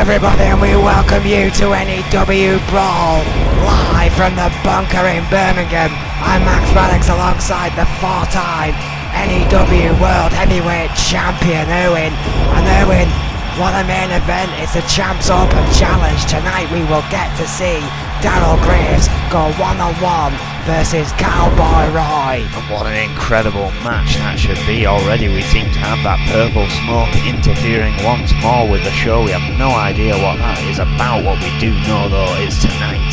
everybody, and we welcome you to N.E.W. Brawl, live from the bunker in Birmingham. I'm Max Maddox alongside the four-time N.E.W. World Heavyweight Champion Owen. And Owen, what a main event. It's the Champs Open Challenge. Tonight we will get to see Daryl Graves go one-on-one versus Cowboy Roy. And what an incredible match that should be. Already we seem to have that purple smoke interfering once more with the show. We have no idea what that is about. What we do know though is tonight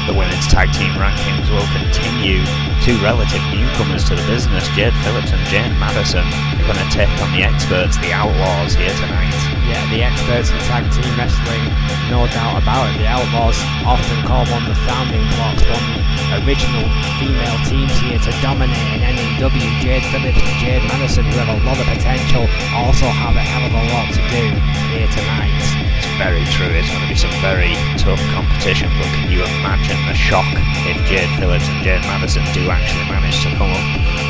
the women's tag team rankings will continue. Two relative newcomers to the business, Jade Phillips and Jane Madison, are going to take on the experts, the Outlaws, here tonight. Yeah, the experts in tag team wrestling, no doubt about it. The Outlaws, often called one of the founding blocks, one of the original female teams here to dominate in N.E.W. Jade Phillips and Jade Madison, who have a lot of potential, also have a hell of a lot to do here tonight. It's very true. It's going to be some very tough competition, but can you imagine the shock if Jade Phillips and Jade Madison do actually manage to come up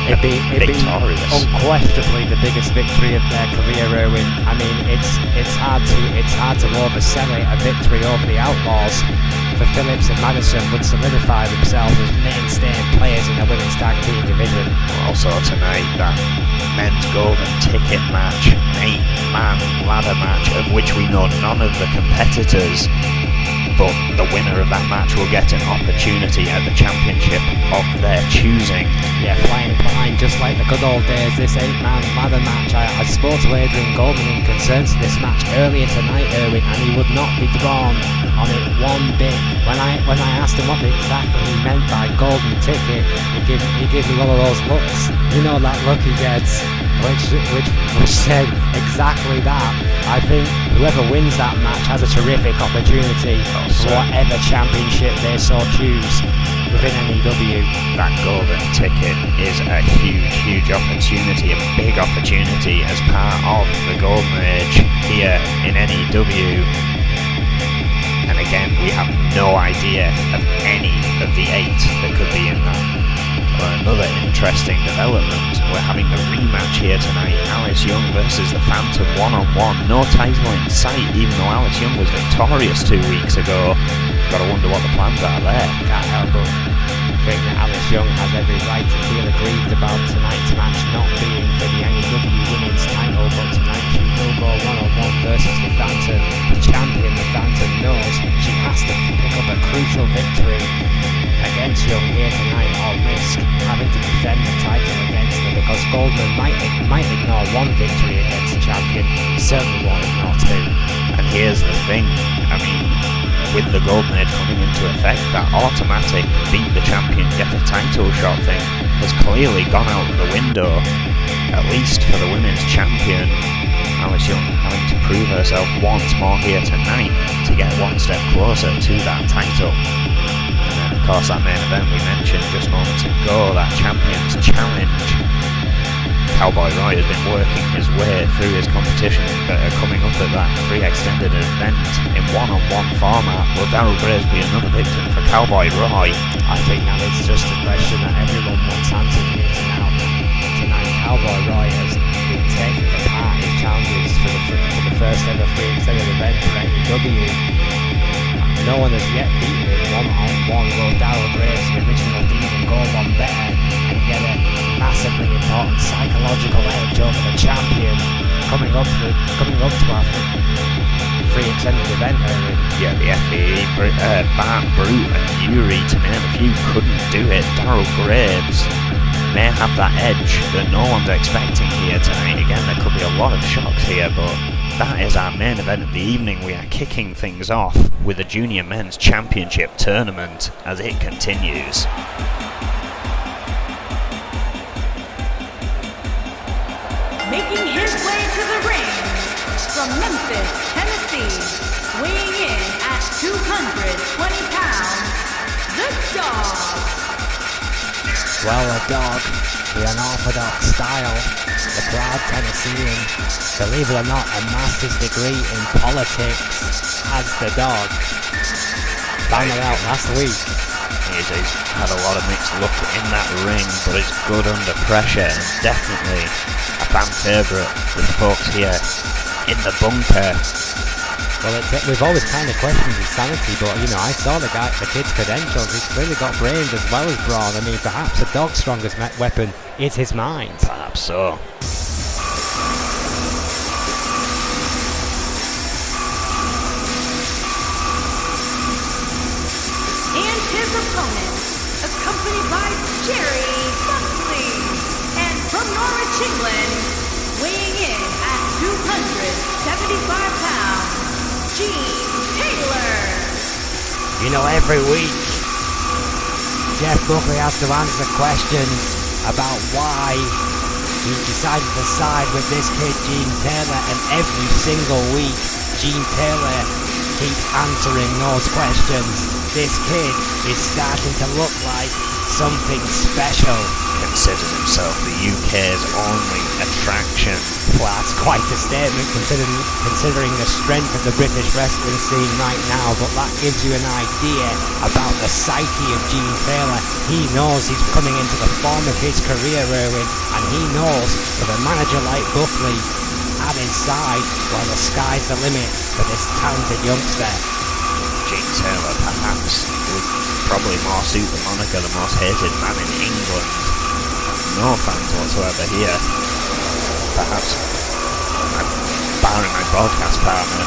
It'd be unquestionably the biggest victory of their career, Owen. I mean, it's hard to oversell it. A victory over the Outlaws for Phillips and Madison would solidify themselves as mainstay players in the women's tag team division. Also tonight, that men's golden ticket match, 8-man ladder match, of which we know none of the competitors, but the winner of that match will get an opportunity at the championship of their choosing. Yeah, flying blind, just like the good old days. This 8-man ladder match, I spoke to Adrian Goldman in concerns to this match earlier tonight, Erwin, and he would not be drawn on it one bit. When I asked him what exactly he meant by golden ticket, he gave me one of those looks. You know that look he gets, which said exactly that. I think whoever wins that match has a terrific opportunity for whatever championship they so choose within N.E.W. That golden ticket is a huge opportunity, a big opportunity as part of the golden age here in N.E.W. And again, we have no idea of any of the 8 that could be in that. Another interesting development, we're having the rematch here tonight, Alice Young versus the Phantom one-on-one. No title in sight, even though Alice Young was victorious 2 weeks ago. Gotta wonder what the plans are there. Can't help but think that Alice Young has every right to feel aggrieved about tonight's match not being for the N.E.W. women's title, but tonight she will go one-on-one versus the Phantom. The champion, the Phantom, knows she has to pick up a crucial victory against Young here tonight, or risk having to defend the title against her, because Goldman might ignore one victory against the champion, he certainly won't ignore 2. And here's the thing, I mean, with the golden age coming into effect, that automatic beat the champion, get a title shot thing has clearly gone out the window, at least for the women's champion. Alice Young having to prove herself once more here tonight to get one step closer to that title. Of course, that main event we mentioned just moments ago, that Champions Challenge. Cowboy Roy has been working his way through his competition that are coming up at that free extended event in one-on-one format. Will Daryl Graves be another victim for Cowboy Roy? I think that it's just a question that everyone wants answered here tonight. Cowboy Roy has been taking apart his challenges for the first ever free extended event for N.E.W. No one has yet beaten him one-on-one. Will Daryl Graves, the original demon, go one better and get a massively important psychological edge over the champion coming up to our free extended event, Erwin? Yeah, the FAE, Bart, Brute and Yuri, to name a few, couldn't do it. Daryl Graves may have that edge that no one's expecting here tonight. Again, there could be a lot of shocks here, but that is our main event of the evening. We are kicking things off with the Junior Men's Championship Tournament as it continues. Making his way to the ring from Memphis, Tennessee, weighing in at 220 pounds, the Dog. Well, a dog, the unorthodox style, the proud Tennessean, believe it or not, a master's degree in politics as the Dog. Found it out last week. He's had a lot of mixed luck in that ring, but it's good under pressure and definitely a fan favourite with folks here in the bunker. Well, we've always kind of questioned his sanity, but you know, I saw the kid's credentials. He's clearly got brains as well as brawn. I mean, perhaps the dog's strongest weapon is his mind. Perhaps so. And his opponent, accompanied by Jerry Buckley, and from Norwich, England, weighing in at 275 pounds, Gene Taylor. You know, every week, Jeff Buckley has to answer questions about why he decided to side with this kid, Gene Taylor, and every single week, Gene Taylor keeps answering those questions. This kid is starting to look like something special. Considers himself the UK's only attraction. Well, that's quite a statement considering the strength of the British wrestling scene right now, but that gives you an idea about the psyche of Gene Taylor. He knows he's coming into the form of his career, Erwin, and he knows with a manager like Buckley at his side, well, the sky's the limit for this talented youngster. Gene Taylor perhaps would probably more suit the moniker the most hated man in England. No fans whatsoever here. Perhaps barring my broadcast partner,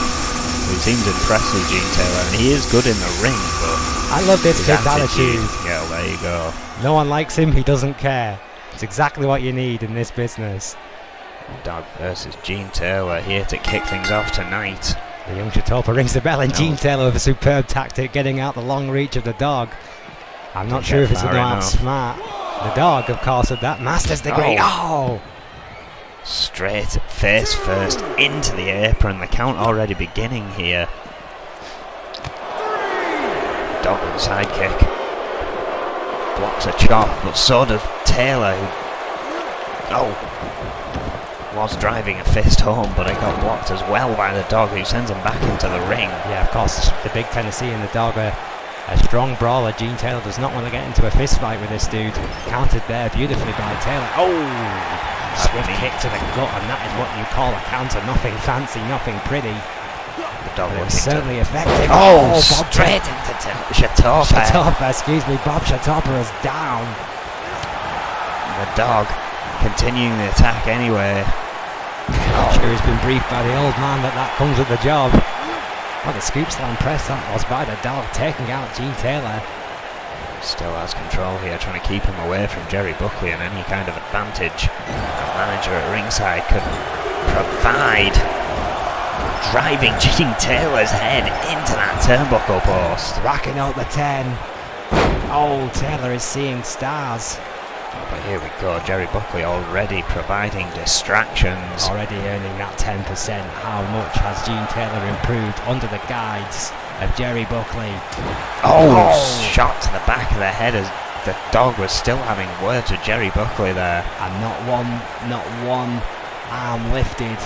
who seems impressed with Gene Taylor, and he is good in the ring, but I love this kid's attitude. Yeah, there you go. No one likes him, he doesn't care. It's exactly what you need in this business. Dog versus Gene Taylor here to kick things off tonight. The young Chatopa rings the bell, and Gene Taylor with a superb tactic getting out the long reach of the dog. I'm not sure if it's going to outsmart the dog, of course, with that master's degree. Oh! Straight face first into the apron. The count already beginning here. Dog with a sidekick. Blocks a chop, but so does Taylor, who was driving a fist home, but it got blocked as well by the dog, who sends him back into the ring. Yeah, of course, the big Tennessee and the dog are a strong brawler. Gene Taylor does not want to get into a fist fight with this dude. Countered there beautifully by Taylor. Oh! Swift kick to the gut, and that is what you call a counter. Nothing fancy, nothing pretty. The dog was certainly effective. Oh, Bob straight into Chatopa. Chatopa, excuse me, Bob Chatopa is down. The dog continuing the attack anyway. I'm sure he's been briefed by the old man that comes with the job. What a scoop slam press that was by the dog, taking out Gene Taylor. Still has control here, trying to keep him away from Jerry Buckley and any kind of advantage the manager at ringside could provide. Driving Gene Taylor's head into that turnbuckle post. Racking out the 10. Oh, Taylor is seeing stars. But here we go, Jerry Buckley already providing distractions. Already earning that 10%. How much has Gene Taylor improved under the guides of Jerry Buckley? Oh, shot to the back of the head as the dog was still having words with Jerry Buckley there. And not one arm lifted.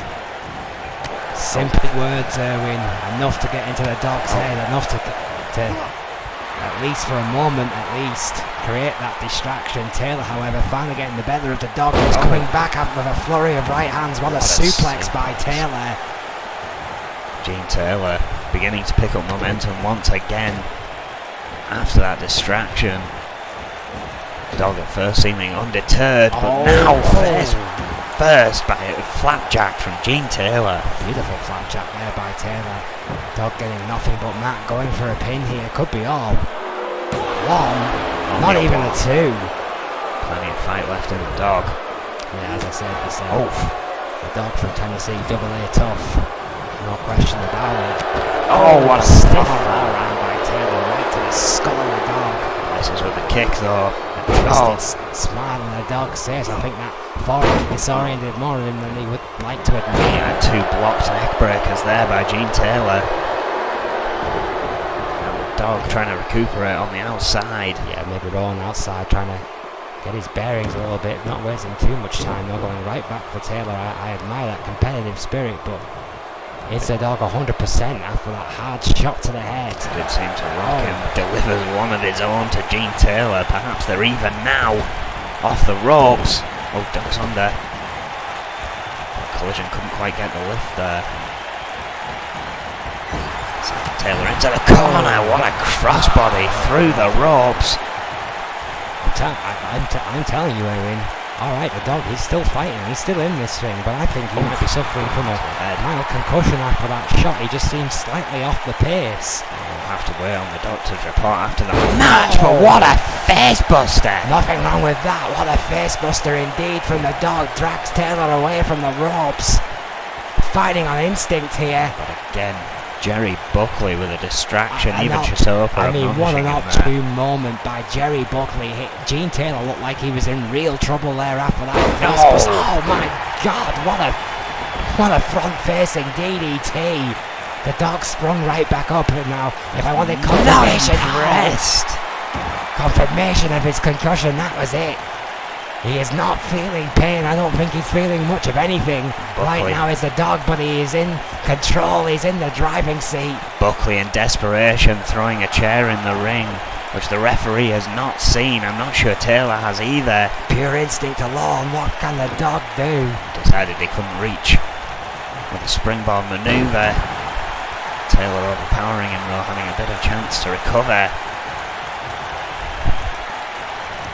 Simply words, Erwin. Enough to get into the dog's head. Enough to at least for a moment, create that distraction. Taylor, however, finally getting the better of the dog. He's coming back up with a flurry of right hands. What a suplex by Taylor. Gene Taylor beginning to pick up momentum once again after that distraction. Dog at first seeming undeterred, but now first by a flapjack from Gene Taylor. Beautiful flapjack there by Taylor. Dog getting nothing but Matt going for a pin here. Could be all. One, not even a two. Plenty of fight left in the dog. Yeah, as I said, the dog from Tennessee, double A tough. No question about it. Oh, what a stiff forearm by Taylor right to the skull of the dog. Misses with the kick though. Twisted smile on the dog says, I think that forearm disoriented more of him than he would like to admit. He had two blocked neck breakers there by Gene Taylor. And the dog trying to recuperate on the outside. Yeah, maybe rolling outside, trying to get his bearings a little bit, not wasting too much time, not going right back for Taylor. I admire that competitive spirit, but is the dog 100% after that hard shot to the head? Did seem to rock him. Delivers one of his own to Gene Taylor. Perhaps they're even now. Off the ropes. Oh, dog's under. Collision couldn't quite get the lift there. Taylor into the corner. What a crossbody through the ropes. I'm telling you, Owen. Alright, the dog, he's still fighting, he's still in this thing, but I think he might be suffering from a mild concussion after that shot. He just seems slightly off the pace. We'll have to wait on the doctor's report after the match, but what a face buster! Nothing wrong with that. What a face buster indeed from the dog. Drags Taylor away from the ropes. Fighting on instinct here. But again, Jerry Buckley with a distraction, even Chitopa. I mean, what an opportune moment by Jerry Buckley. Gene Taylor looked like he was in real trouble there after that face buster. Oh my God, what a front-facing DDT. The dog sprung right back up, and now, if I wanted confirmation, confirmation of his concussion, that was it. He is not feeling pain. I don't think he's feeling much of anything. Right now is the dog, but he is in control. He's in the driving seat. Buckley in desperation throwing a chair in the ring, which the referee has not seen. I'm not sure Taylor has either. Pure instinct alone. What can the dog do? Decided he couldn't reach with a springboard maneuver. Taylor overpowering him though, having a bit of chance to recover.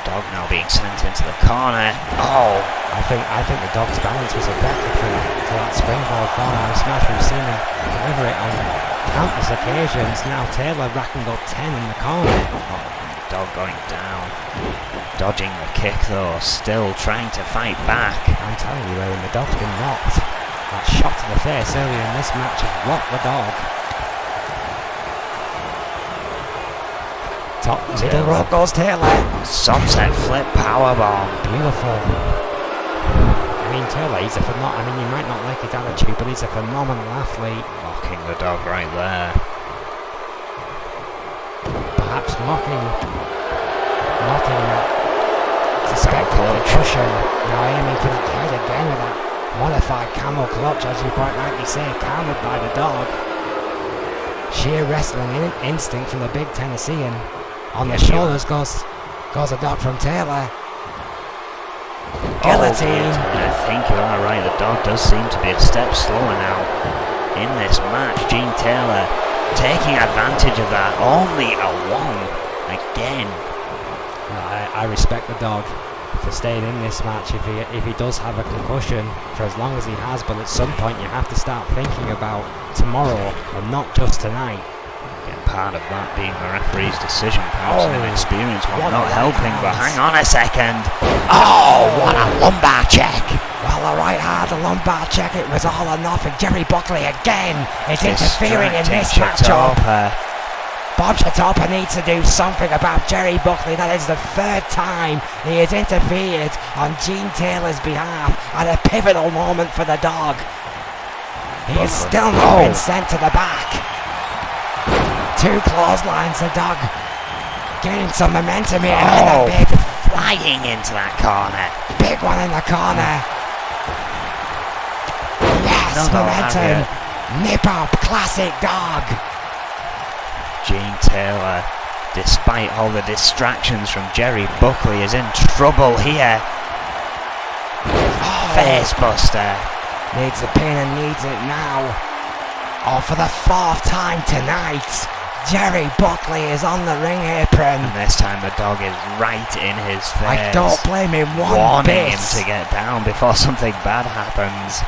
Dog now being sent into the corner. Oh! I think the dog's balance was affected for that springboard forearm smash. We've seen him deliver it on countless occasions. Now Taylor racking up 10 in the corner. Oh, dog going down. Dodging the kick though, still trying to fight back. I'm telling you, Owen, the dog's been knocked. That shot to the face earlier in this match has rocked the dog. Top middle rope goes Taylor. Sunset flip powerbomb. Beautiful. I mean, Taylor, he's a phenomenal. I mean, you might not like his attitude, but he's a phenomenal athlete. Mocking the dog right there. Perhaps mocking that suspected concussion. Now aiming for that head again with that modified camel clutch, as you quite rightly say, countered by the dog. Sheer wrestling instinct from the big Tennessean. On the shoulders goes a dog from Taylor. Guillotine. I think you are right. The dog does seem to be a step slower now in this match. Gene Taylor taking advantage of that. Only a 1 again. I respect the dog for staying in this match if he does have a concussion for as long as he has, but at some point you have to start thinking about tomorrow and not just tonight. Again, part of that being the referee's decision, perhaps an inexperience one not helping, but hang on a second. Oh, what a lumbar check. Well, the right hand, the lumbar check, it was all or nothing. Jerry Buckley again is interfering in this matchup. Bob Chitopa needs to do something about Jerry Buckley. That is the 3rd time he has interfered on Gene Taylor's behalf at a pivotal moment for the dog. He is still not been sent to the back. 2 clotheslines, the dog gaining some momentum here. Oh, big flying into that corner. Big one in the corner. Yes, momentum. Nip up, classic dog. Gene Taylor, despite all the distractions from Jerry Buckley, is in trouble here. Face buster. Needs the pin and needs it now. Oh, for the 4th time tonight, Jerry Buckley is on the ring apron. And this time the dog is right in his face. I don't blame him one warning bit. him to get down before something bad happens.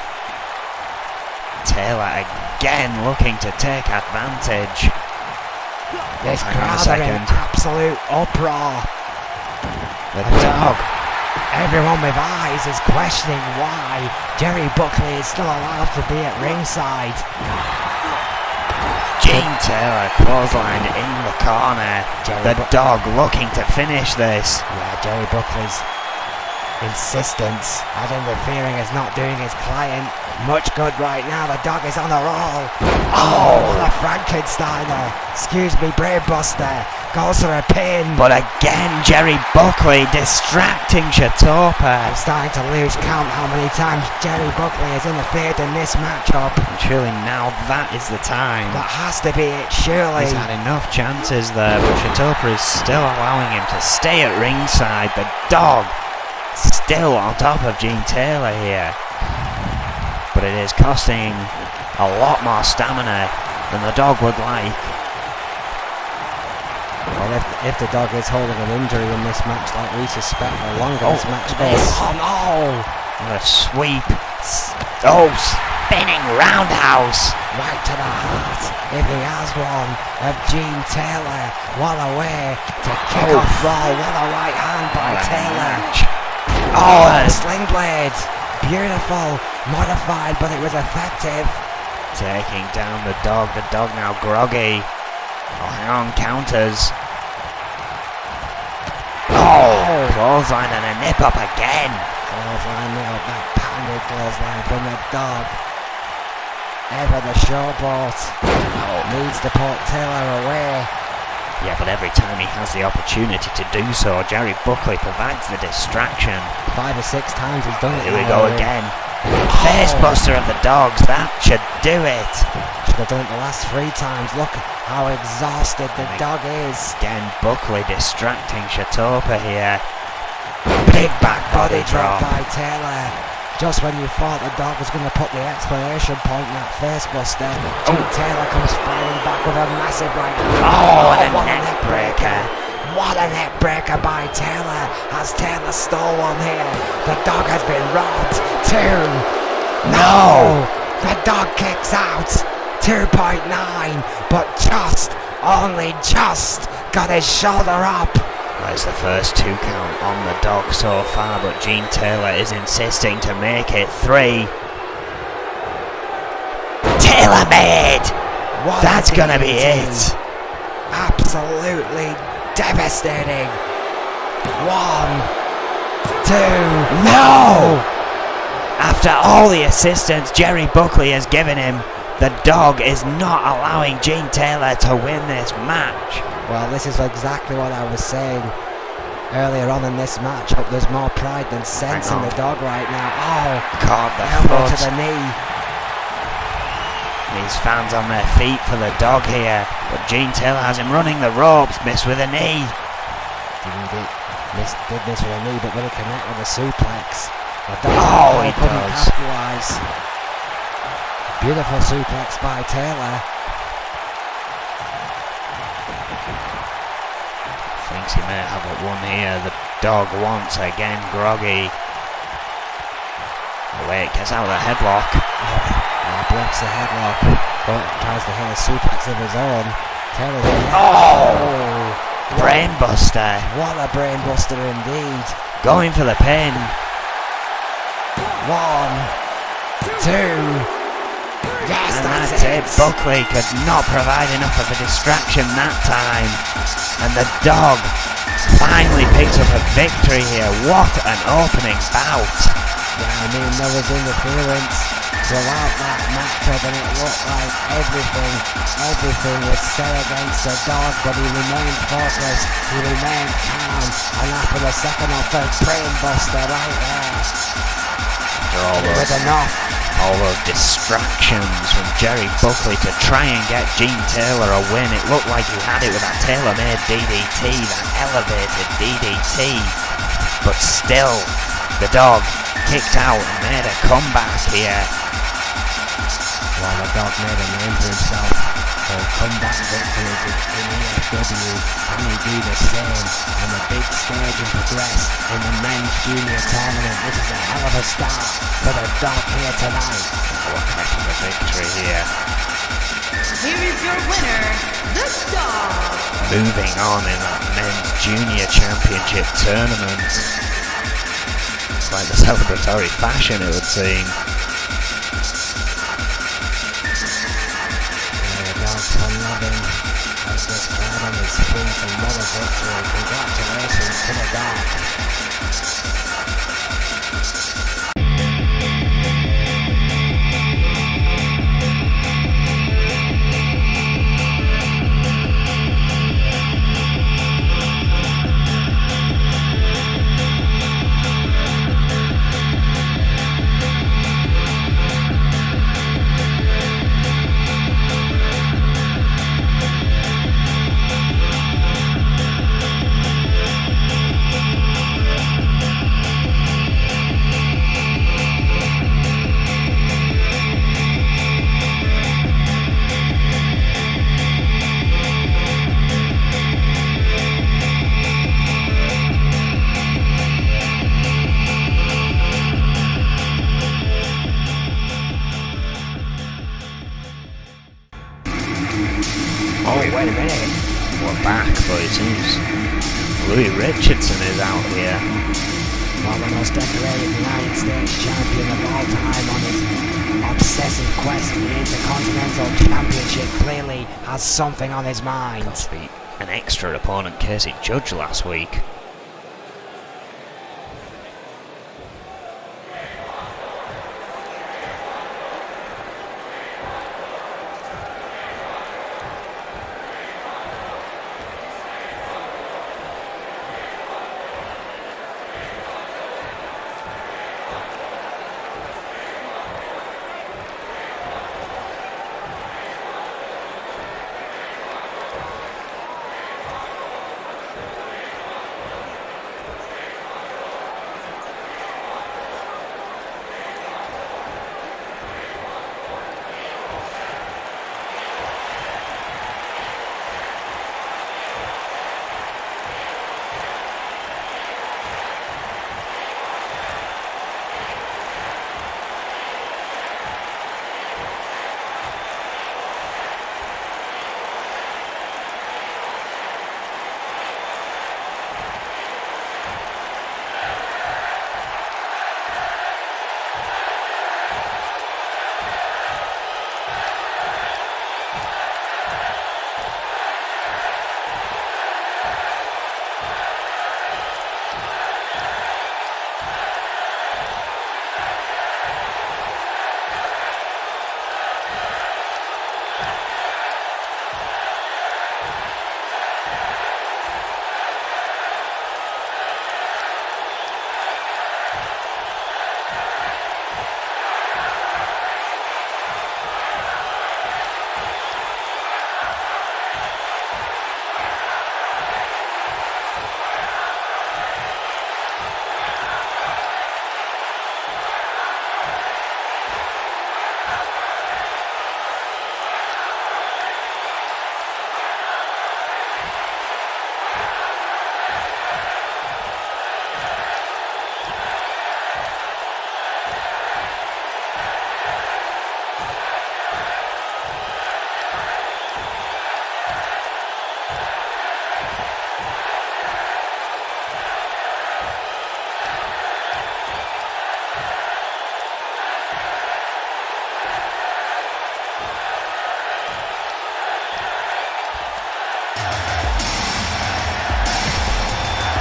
Taylor again looking to take advantage. This crowd are in absolute uproar. The dog. Everyone with eyes is questioning why Jerry Buckley is still allowed to be at ringside. Gene Taylor clothesline in the corner. The dog looking to finish this. Yeah, Jerry Buckley's insistence at interfering is not doing his client much good right now. The dog is on a roll. Oh, what a Frankensteiner. Excuse me, brainbuster. Goes for a pin. But again, Jerry Buckley distracting Chitopa. I'm starting to lose count how many times Jerry Buckley has interfered in this matchup. And surely now that is the time. That has to be it, surely. He's had enough chances there, but Chitopa is still allowing him to stay at ringside. The dog still on top of Gene Taylor here. But it is costing a lot more stamina than the dog would like. Well, if the dog is holding an injury in this match like we suspect, the longer this match goes... Oh no! What a sweep. Spinning roundhouse. Right to the heart, if he has one, of Gene Taylor. What a way to kick off Brawl. What a right hand by Taylor. The sling blade. Beautiful. Modified, but it was effective. Taking down the dog. The dog now groggy. Hang on, counters. Clothesline and a nip up again. Clothesline nailed, that pounded clothesline from the dog. Ever the showboat needs to put Taylor away. Yeah, but every time he has the opportunity to do so, Jerry Buckley provides the distraction. 5 or 6 times he's done it. Here we go again. Face buster of the dogs, that should do it. Should have done it the last 3 times. Look how exhausted the dog is. Again, Buckley distracting Shatopa here. Big back body drop by Taylor. Just when you thought the dog was going to put the exclamation point in that face buster, Gene Taylor comes firing back with a massive right hand. What a neck breaker. What a neck breaker by Taylor. Has Taylor stole one here? The dog has been robbed. 2. No! The dog kicks out. 2.9, but only just got his shoulder up. There's the first 2 count on the dog so far, but Gene Taylor is insisting to make it 3. Taylor made! That's gonna be it. Absolutely devastating. 1, 2, no! After all the assistance Jerry Buckley has given him, the dog is not allowing Gene Taylor to win this match. Well, this is exactly what I was saying earlier on in this match. There's more pride than sense in the dog right now. Caught the elbow foot to the knee. These fans on their feet for the dog here, but Gene Taylor has him running the ropes, missed with a knee. Did miss with a knee, but will he connect with a suplex? He does. Capitalize. Beautiful suplex by Taylor. Thinks he may have it won here. The dog once again groggy. Away it gets out of the headlock. Blocks the headlock, but tries to hit a suplex of his own. Taylor brainbuster. What a brainbuster indeed. Going for the pin. 1, 2. Yes, And that's it. Buckley could not provide enough of a distraction that time. And the dog finally picks up a victory here. What an opening bout. Yeah, I mean, there was interference throughout that matchup, and it looked like everything was set against the dog, but he remained focused, he remained calm, and after the second or third brainbuster right there, it was enough. All those distractions from Jerry Buckley to try and get Gene Taylor a win. It looked like he had it with that tailor-made DDT, that elevated DDT. But still, the dog kicked out and made a comeback here. Well, the dog made a name for himself. He'll come back victories in N.E.W. Can he do the same on the big stage and progress in the men's junior tournament? This is a hell of a start for the dog here tonight. What a heck of a victory here. Here is your winner, the dog. Moving on in that men's junior championship tournament. It's like the celebratory fashion, it would seem. As this crowd on his feet and what a victory. Congratulations to the dog. seems Louis Richardson is out here. Well, the most decorated United States champion of all time on his obsessive quest for the Intercontinental Championship clearly has something on his mind. Beat an extra opponent, Casey Judge, last week.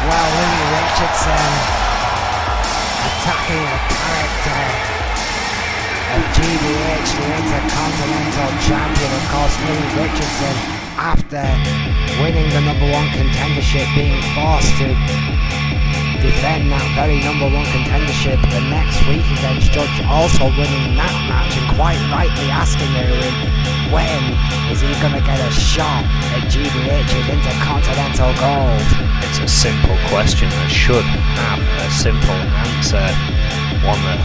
Well, Louis Richardson attacking the character of GBH, the Intercontinental Champion. Of course, Louis Richardson, after winning the #1 contendership, being forced to defend that very #1 contendership the next week against Judge, also winning that match, and quite rightly asking Erwin, when is he going to get a shot at GBH's Intercontinental Gold? It's a simple question that should have a simple answer, one that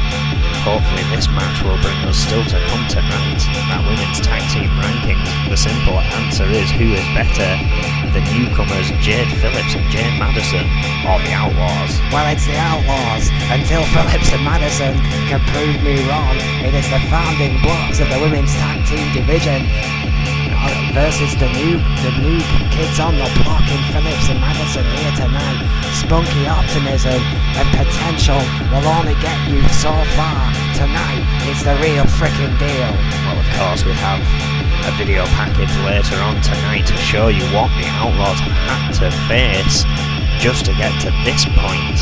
hopefully this match will bring us still to come tonight. That women's tag team rankings, the simple answer is, who is better, the newcomers Jade Phillips and Jane Madison, or the Outlaws? Well, it's the Outlaws. Until Phillips and Madison can prove me wrong, it is the founding blocks of the women's tag team division versus the new kids on the block in Phillips and Madison here tonight. Spunky optimism and potential will only get you so far. Tonight it's the real frickin' deal. Well, of course, we have a video package later on tonight to show you what the Outlaws had to face just to get to this point.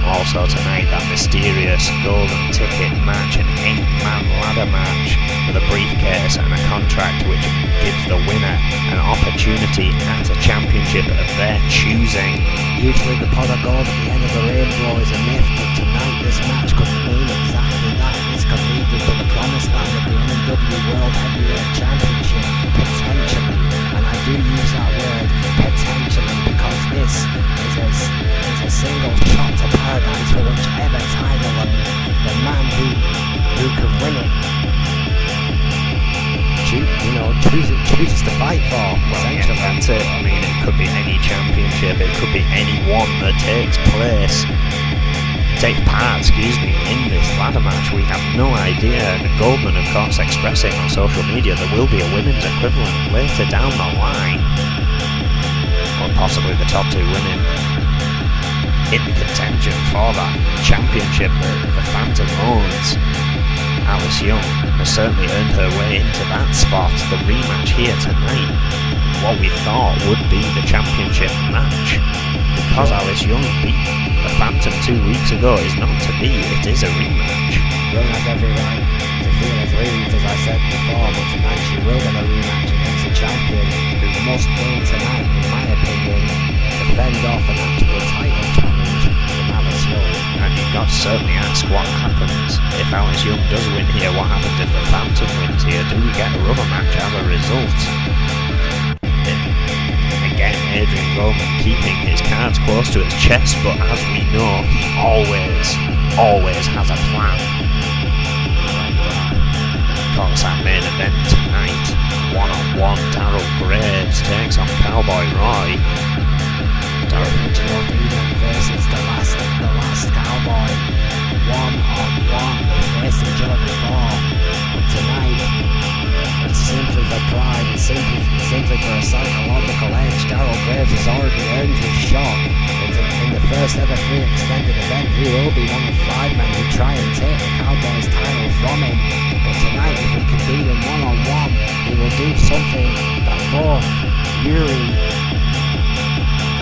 Also tonight, that mysterious golden ticket match, an 8-man ladder match with a briefcase and a contract which gives the winner an opportunity at a championship of their choosing. Usually the pot of gold at the end of the rainbow is a myth, but tonight this match could mean exactly that. This could lead us to the promised land of the N.E.W World Heavyweight Championship, potentially. And I do use that word, potentially, because this is a single shot to paradise for whichever title, and the man who can win it chooses to fight for. Well, yeah, that's it. I mean, it could be any championship, it could be any one that takes part, in this ladder match. We have no idea. And Goldman, of course, expressing on social media there will be a women's equivalent later down the line. or possibly the top two women in the contention for that championship that the Phantom owns. Alice Young has certainly earned her way into that spot. The rematch here tonight, what we thought would be the championship match, because Alice Young beat the Phantom 2 weeks ago, is not to be. It is a rematch. Young has every right to feel aggrieved, as I said before, but tonight she will get a rematch against the champion, who must win tonight, in my opinion, to fend off an actual title challenge from Alice Young. And you've got to certainly ask what happens if Alice Young does win here. What happens if the Phantom wins here? Do we get a rubber match as a result? Again, Adrian Roman keeping his cards close to his chest, but as we know, he always has a plan. Of course, our main event tonight, one-on-one, Darryl Graves takes on Cowboy Roy. Original Eden versus the last Cowboy. One-on-one, they faced each other before. But tonight, it's simply for pride, it's simply for a psychological edge. Darryl Graves has already earned his shot. In the first ever free extended event, he will be one of 5 men who try and take the Cowboys title from him. But tonight, if he can beat him one-on-one, he will do something that both Yuri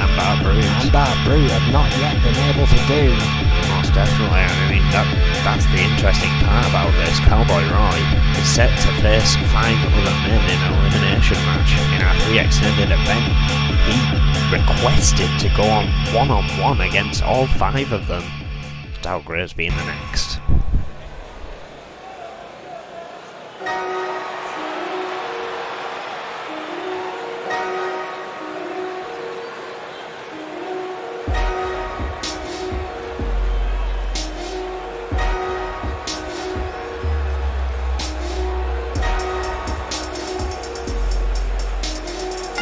and Bart Brute have not yet been able to do. Most definitely, and I mean that's the interesting part about this. Cowboy Roy is set to face 5 other men in an elimination match in our free extended event. He requested to go on one-on-one against all 5 of them. Darryl Graves being the next.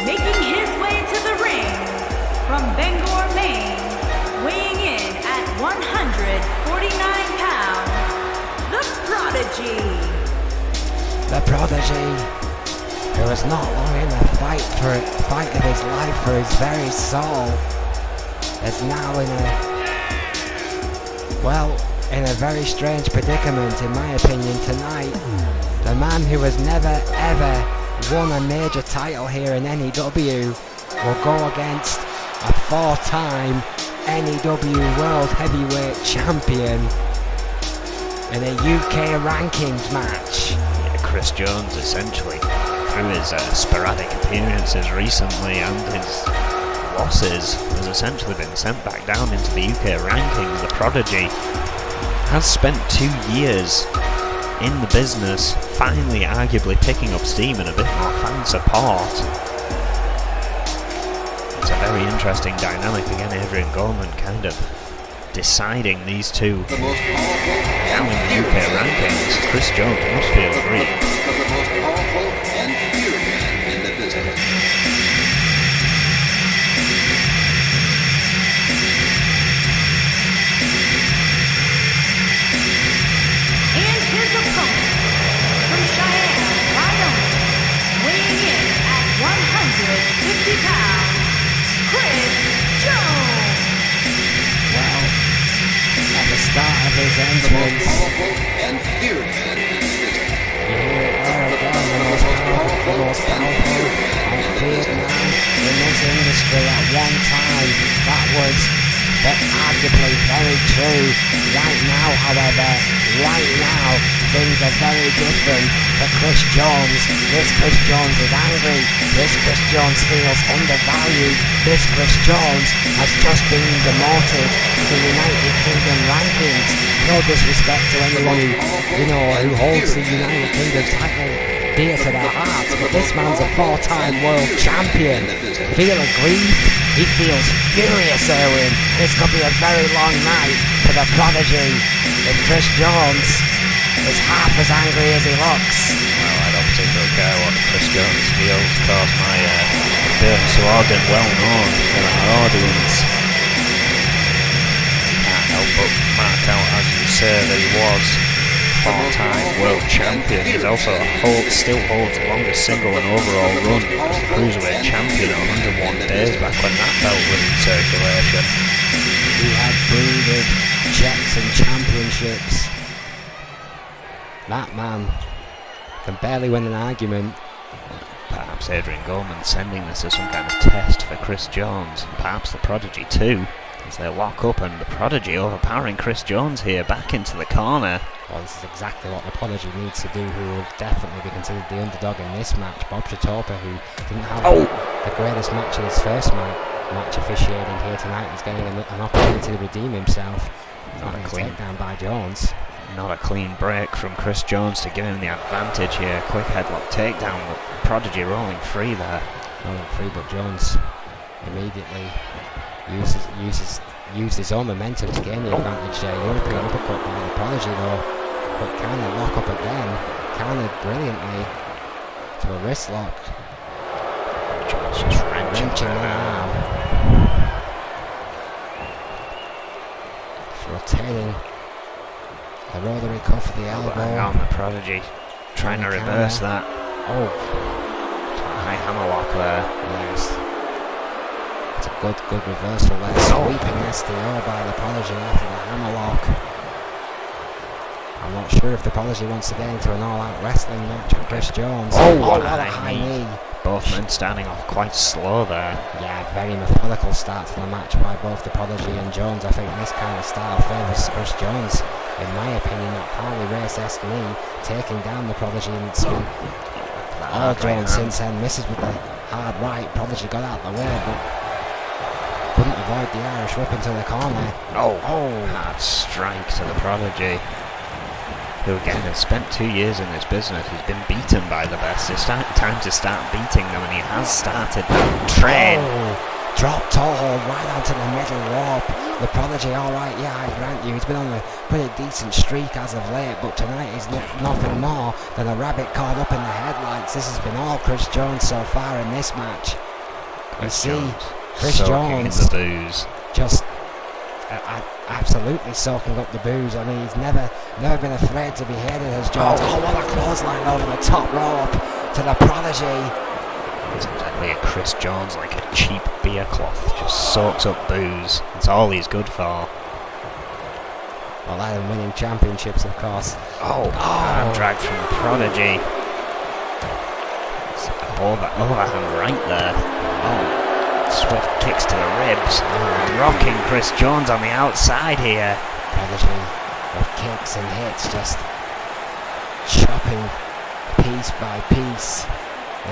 Making his way to the ring from Bangor, Maine, weighing in at 149 pounds, the Prodigy. The Prodigy, who was not long in the fight of his life for his very soul, is now in a very strange predicament, in my opinion, tonight. The man who has never ever won a major title here in N.E.W. will go against a 4-time N.E.W. World Heavyweight Champion in a UK rankings match. Yeah, Chris Jones, essentially, through his sporadic appearances recently and his losses, has essentially been sent back down into the UK rankings. The Prodigy has spent 2 years in the business, finally arguably picking up steam and a bit more fan support. It's a very interesting dynamic. Again, Adrian Goldman kind of deciding these two now in the UK rankings. Chris Jones must feel aggrieved. Start of his entrance. You hear it there again, the most powerful and feared man in this industry at one time. That was arguably very true. Right now, however, things are very different for Chris Jones. This Chris Jones is angry. This Chris Jones feels undervalued. This Chris Jones has just been demoted to the United Kingdom rankings. No disrespect to anyone who holds the United Kingdom title dear to their hearts, but this man's a 4-time world champion. Feel aggrieved? He feels furious, Erwin. This could be a very long night for the Prodigy if Chris Jones is half as angry as he looks. Well, I don't particularly care what Chris Jones feels. Of course, my feelings towards him well known in our audience. Can't help but mark out, as you say, that he was four-time world champion. He's also still holds the longest single and overall run as the Cruiserweight champion at 101 days back when that belt was in circulation. He had breeded checks and championships. That man can barely win an argument. Perhaps Adrian Goldman sending this as some kind of test for Chris Jones, and perhaps the Prodigy too, as they lock up, and the Prodigy overpowering Chris Jones here back into the corner. Well, this is exactly what the Prodigy needs to do, who will definitely be considered the underdog in this match. Bob Chitopa, who didn't have the greatest match in his first match officiating here tonight, is getting an opportunity to redeem himself. Not a clean takedown by Jones. Not a clean break from Chris Jones to give him the advantage here. Quick headlock takedown, but Prodigy rolling free there. Rolling free, but Jones immediately used his own momentum to gain the advantage there. European uppercut by the Prodigy though, but can lock up again. Countered brilliantly to a wrist lock. Jones just wrenching the arm. Just rotating the rotary cuff of the elbow. Hang on, the Prodigy trying to reverse that. Oh, high hammerlock there. Yes. It's a good reversal there. Sweeping STO by the Prodigy after the hammerlock. I'm not sure if the Prodigy wants to get into an all-out wrestling match with Chris Jones. What a high knee. Both men starting off quite slow there. Yeah, very methodical start to the match by both the Prodigy and Jones. I think this kind of style favours Chris Jones. In my opinion, that Harley Race-esque knee taking down the Prodigy and it's been all Jones since then. Misses with the hard right. Prodigy got out of the way, but couldn't avoid the Irish whip into the corner. Hard strike to the Prodigy, who again has spent 2 years in this business. He's been beaten by the best. It's time to start beating them, and he has started that train. Drop toe hold right onto the middle rope. The Prodigy, alright, yeah, I grant you, he's been on a pretty decent streak as of late, but tonight is nothing more than a rabbit caught up in the headlights. This has been all Chris Jones so far in this match. Chris Jones in the booze. Just absolutely soaking up the booze. I mean, he's never been afraid to be hated as Jones. What a clothesline over the top rope to the Prodigy. It's exactly a Chris Jones, like a cheap beer cloth, just soaks up booze. That's all he's good for. Well, that and winning championships, of course. Arm drag from the Prodigy. Overhand right there. Swift kicks to the ribs. Rocking Chris Jones on the outside here. Prodigy with kicks and hits, just chopping piece by piece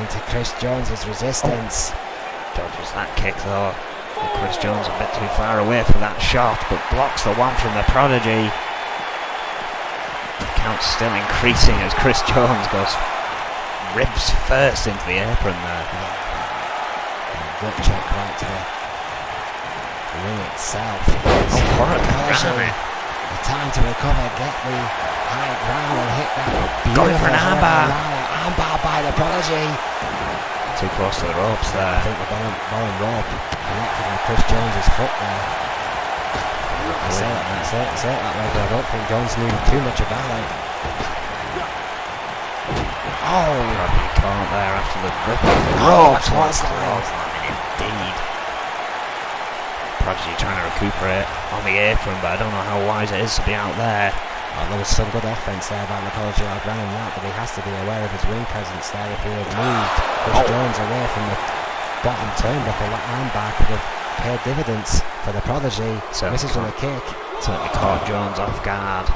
into Chris Jones's resistance. Dodges that kick though. And Chris Jones a bit too far away for that shot, but blocks the one from the Prodigy. The count's still increasing as Chris Jones goes ribs first into the apron there. Gut check right to the ring itself. What a Prodigy. The time to recover, get the high ground and hit that beautiful going for an armbar. Armbar by the Prodigy. Too close to the ropes there. I think the bottom rope connected with Chris Jones's foot there. I say it that way, but I don't think Jones knew too much about it. Probably caught there after the grip of the ropes. Indeed. Prodigy trying to recuperate on the apron, but I don't know how wise it is to be out there. Well, there was some good offense there by the Prodigy. I'll grant him that, but he has to be aware of his ring presence there. If he had moved Chris Jones away from the bottom turnbuckle, that armbar could have paid dividends for the Prodigy. Misses with a kick. Certainly caught Jones off guard.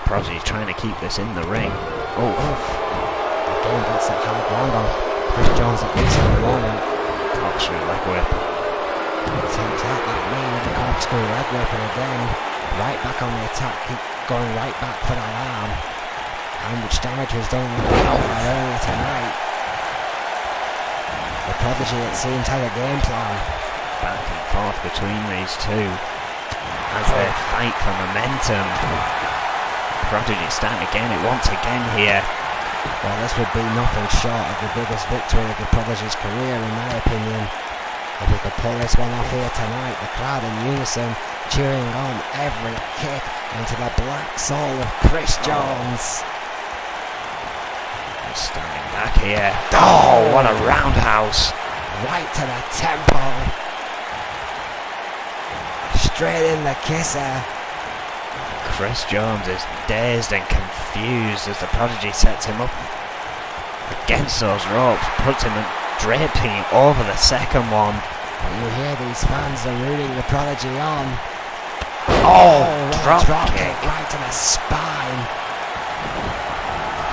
Prodigy trying to keep this in the ring. Again, gets that high ground on Chris Jones at least for the moment. Corkscrew leg whip. Takes out that knee with the corkscrew leg whip, and again, right back on the attack, keep going right back for that arm. How much damage was done earlier tonight. The Prodigy, it seems, had a game plan. Back and forth between these two as they fight for momentum. Prodigy starting to gain it once again here. Well, this would be nothing short of the biggest victory of the Prodigy's career, in my opinion. If he could pull this one off here tonight, the crowd in unison cheering on every kick into the black soul of Chris Jones. He's standing back here. Oh, what a roundhouse. Right to the temple. Straight in the kisser. Chris Jones is dazed and confused as the Prodigy sets him up against those ropes, puts him draping over the second one. But you hear these fans are rooting the Prodigy on. Oh, Drop drop kick kick. right to the spine.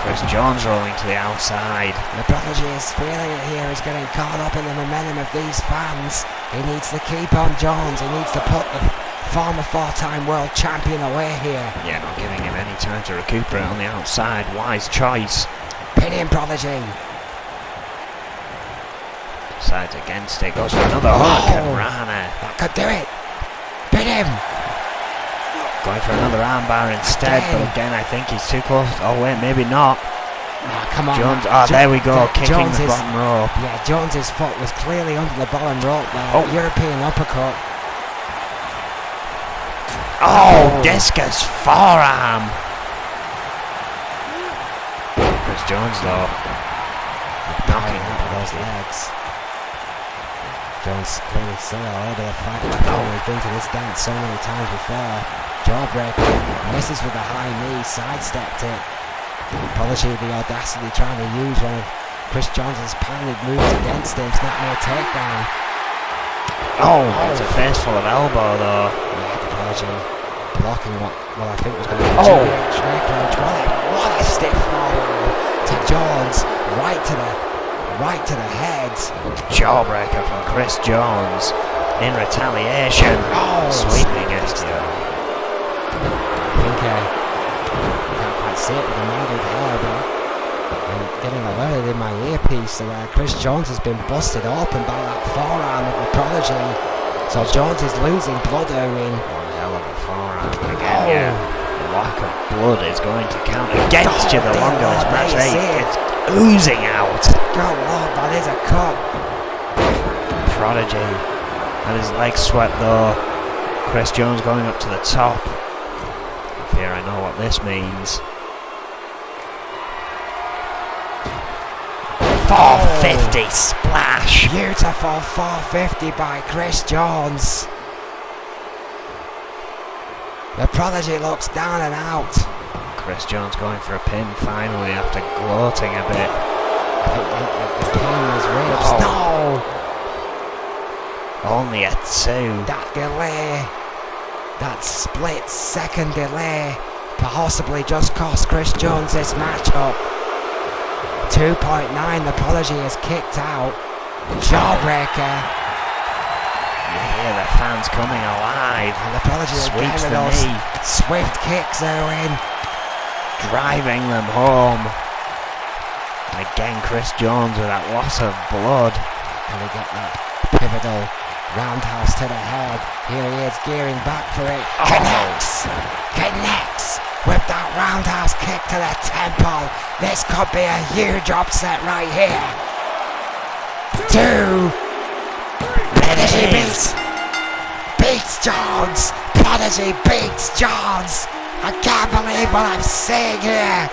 Chris Jones rolling to the outside. The Prodigy is feeling it here. He's getting caught up in the momentum of these fans. He needs to keep on Jones. He needs to put the former 4-time world champion away here. Yeah, not giving him any time to recuperate on the outside. Wise choice. Pin him, Prodigy. Decides against it. Goes for another Hurricane Rana. That could do it. Pin him. Going for another armbar instead, but again I think he's too close. Oh wait, maybe not. Oh, come on. Jones, there we go, kicking Jones the bottom rope. Yeah, Jones's foot was clearly under the bottom rope there. Oh. European uppercut. Oh, discus forearm. Chris Jones though, knocking out with those legs. Jones clearly still all over the fact that he's been to this dance so many times before. Jawbreaker, misses with the high knee, sidestepped it. Prodigy the audacity trying to use one of Chris Jones's patented moves against him, snapping a takedown. Oh, it's a face full of elbow though. Yeah, the Prodigy blocking what I think was going to be Oh. GBH neck punch. What a stiff forward to Jones, right to the head. Jawbreaker from Chris Jones in retaliation. Oh, Sweeping STO. I think can't quite see it with the mangled hair, but I'm getting alerted in my earpiece that Chris Jones has been busted open by that forearm of the Prodigy. So Jones is losing blood, Owen. One hell of a forearm again. Yeah, the lack of blood is going to count against you the longer this match. It's oozing out. God Lord, that is a cut. Prodigy and his legs sweat though. Chris Jones going up to the top. I fear I know what this means. 450 splash. Beautiful 450 by Chris Jones. The Prodigy looks down and out. Chris Jones going for a pin finally after gloating a bit. The pin is ribs. Oh. No! Only a 2. That delay, that split second delay, possibly just cost Chris Jones this matchup. 2.9, the Prodigy is kicked out. Jawbreaker. You hear the fans coming alive. And the Prodigy Sweeps again with the those knee. swift kicks, Owen. Driving them home. And again Chris Jones with that loss of blood. Can we get that pivotal roundhouse to the head? Here he is gearing back for it. Connects with that roundhouse kick to the temple. This could be a huge upset right here. 2. Prodigy beats Jones. Prodigy beats Jones. I can't believe what I'm seeing here.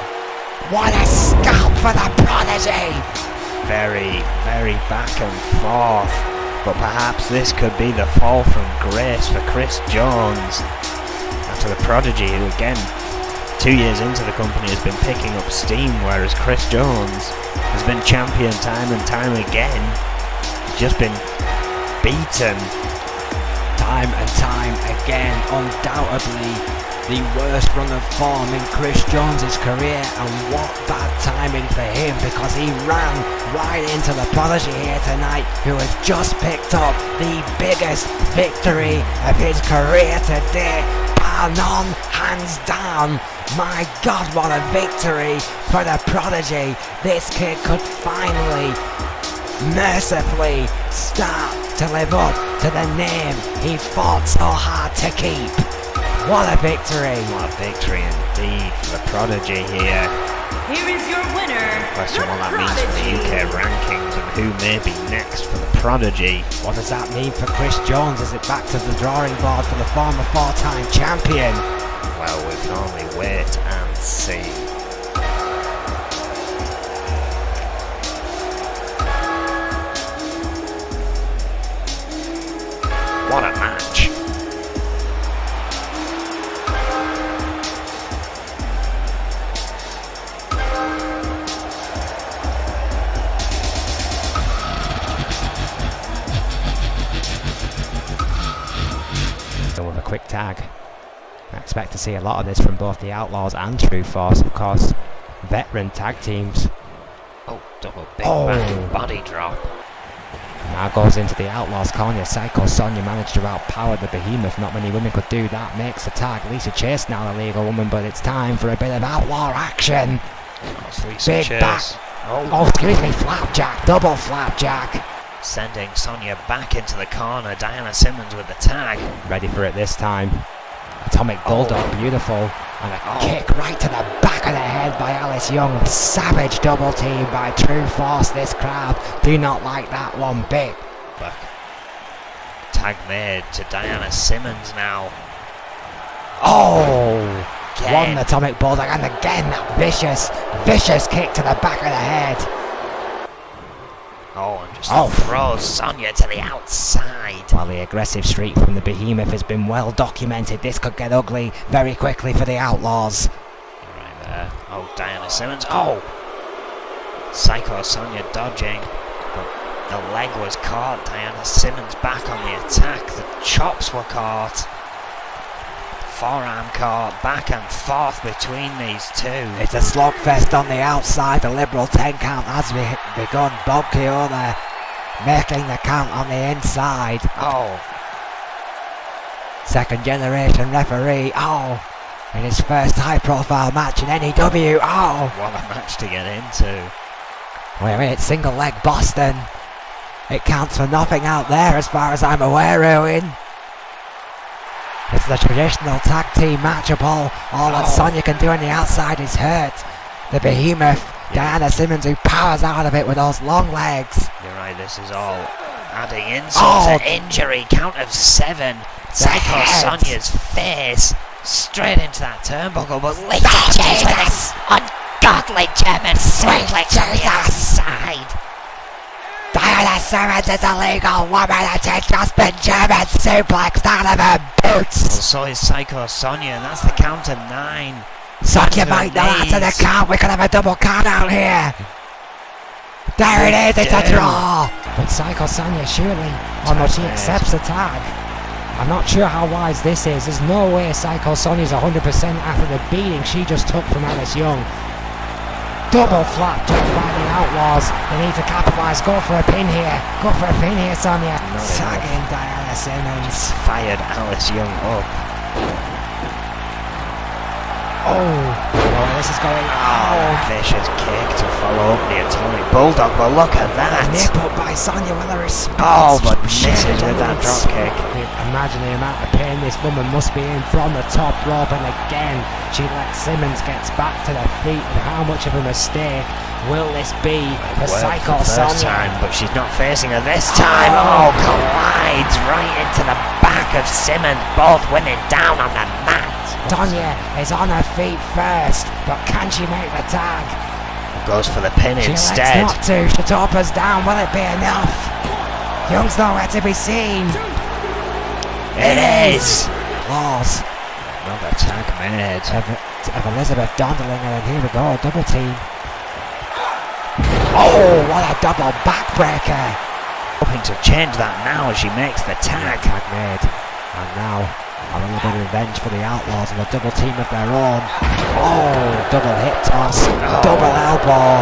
What a scalp for the Prodigy. Very, very back and forth. But perhaps this could be the fall from grace for Chris Jones. After the Prodigy, who again, 2 years into the company, has been picking up steam, whereas Chris Jones has been champion time and time again. He's just been beaten. Time and time again, undoubtedly the worst run of form in Chris Jones's career, and what bad timing for him, because he ran right into the Prodigy here tonight, who has just picked up the biggest victory of his career today, bar none, hands down. My God, what a victory for the Prodigy. This kid could finally, mercifully start to live up to the name he fought so hard to keep. What a victory! What a victory indeed for the Prodigy here. here is your winner, Question the what that means for the Prodigy. UK rankings and who may be next for the Prodigy. What does that mean for Chris Jones? Is it back to the drawing board for the former 4-time champion? Well, we can only wait and see. What a match. Done with a quick tag. I expect to see a lot of this from both the Outlaws and True Force, of course. Veteran tag teams. Oh, double big bang body drop. Now goes into the Outlaws corner. Psycho Sonia managed to outpower the Behemoth. Not many women could do that. Makes the tag. Lisa Chase now the legal woman, but it's time for a bit of outlaw action. Big back. Oh, excuse me, flapjack. Double flapjack. Sending Sonia back into the corner. Diana Simmons with the tag. Ready for it this time. Atomic Bulldog, beautiful. And a kick right to the back of the head by Alice Young. Savage double team by True Force. This crowd do not like that one bit. Back. Tag made to Diana Simmons now. Oh! Again. One Atomic Bulldog, and again that vicious kick to the back of the head. Oh, and just throws Sonia to the outside. While the aggressive streak from the Behemoth has been well documented, this could get ugly very quickly for the Outlaws. Right there. Oh, Diana Simmons. Oh! Psycho Sonia dodging. But the leg was caught. Diana Simmons back on the attack. The chops were caught. Forearm caught. Back and forth between these two. It's a slugfest on the outside. The liberal 10 count has begun. Bob Keola making the count on the inside. Oh. Second generation referee. Oh. In his first high profile match in N.E.W. Oh. What a match to get into. We're in single leg Boston. It counts for nothing out there as far as I'm aware, Owen. It's the traditional tag team matchup. All that Sonia can do on the outside is hurt the Behemoth. Diana Simmons, who powers out of it with those long legs. You're right, this is all adding insult to injury. Count of 7. Psycho Sonia's face straight into that turnbuckle, but Lisa Chase with this ungodly German suplex on the outside. Diana Simmons is a legal woman and she's just been German suplexed out of her boots. Well, so is Psycho Sonia, and that's the count of 9. Sonia might not answer the count. We could have a double count out here. There it is, it's a draw. But Psycho Sonia surely, although she accepts the tag. I'm not sure how wise this is. There's no way Psycho Sonia's 100% after the beating she just took from Alice Young. Double flapjack by the Outlaws. They need to capitalise. Go for a pin here. Go for a pin here, Sonia. Tagging Diana Simmons. Fired Alice Young up. Oh, this is going. Vicious kick to follow up the Atomic Bulldog, but look at that. Nip up by Sonia with a response. Oh, but misses with that drop kick. Imagine the amount of pain this woman must be in from the top rope, and again she lets Simmons gets back to the feet. And how much of a mistake will this be for Psycho Sonia? Time, but she's not facing her this time. Oh, collides right into the back of Simmons, both women down on the mat. Sonia is on her feet first, but can she make the tag? Goes for the pin instead. Not to. Shatopa's down. Will it be enough? Young's nowhere to be seen. It is. Laws. Another tag made. Of Elizabeth Dondelinger, and here we go, double team. Oh, what a double backbreaker. Hoping to change that now as she makes the tag. Tag made. And now a little bit of revenge for the Outlaws and a double team of their own. Oh, double hip toss, double elbow,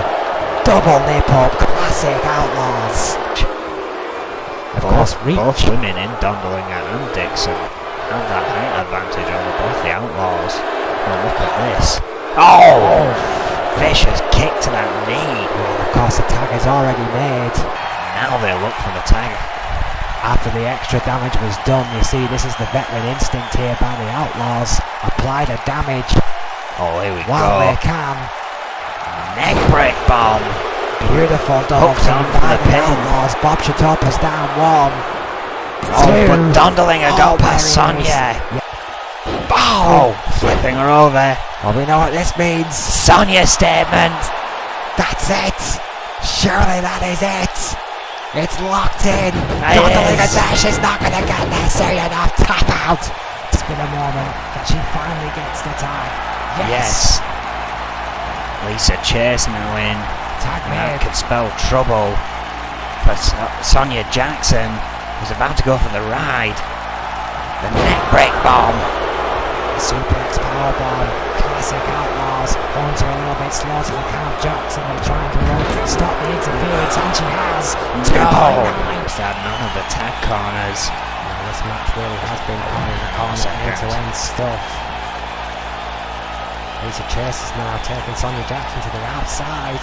double nip up, classic Outlaws. Of course, reach. Both women in Dondelinger and Dixon have that height advantage over both the Outlaws. Well, look at this. Oh! Vicious kick to that knee. Well, of course, the tag is already made. Now they look for the tag. After the extra damage was done, you see, this is the veteran instinct here by the Outlaws. Apply the damage Oh, here we while go. they can. Neck break bomb. Beautiful dog Hooked on for the pin. Outlaws. Bob Shatopper's down 1. Oh, but Dondelinger got past Sonya. Oh, flipping her over. Well, we know what this means. Sonya statement. That's it. Surely that is it. It's locked in. It Dondelinger is. Dash is not going to get there soon enough. Tap out. It's been a moment that she finally gets the tag. Yes. Lisa Chase now in. Tag And that made. could spell trouble for Sonya Jackson, who's about to go for the ride. The neck break bomb. Suplex powerbomb, classic Outlaws. Hunter a little bit slow to the count. Jackson will trying to run to stop the interference, and she has. 2.9. Had none of the tag corners. This match really has been quite the corner end-to-end stuff. Lisa Chase is now taking Sonya Jackson to the outside.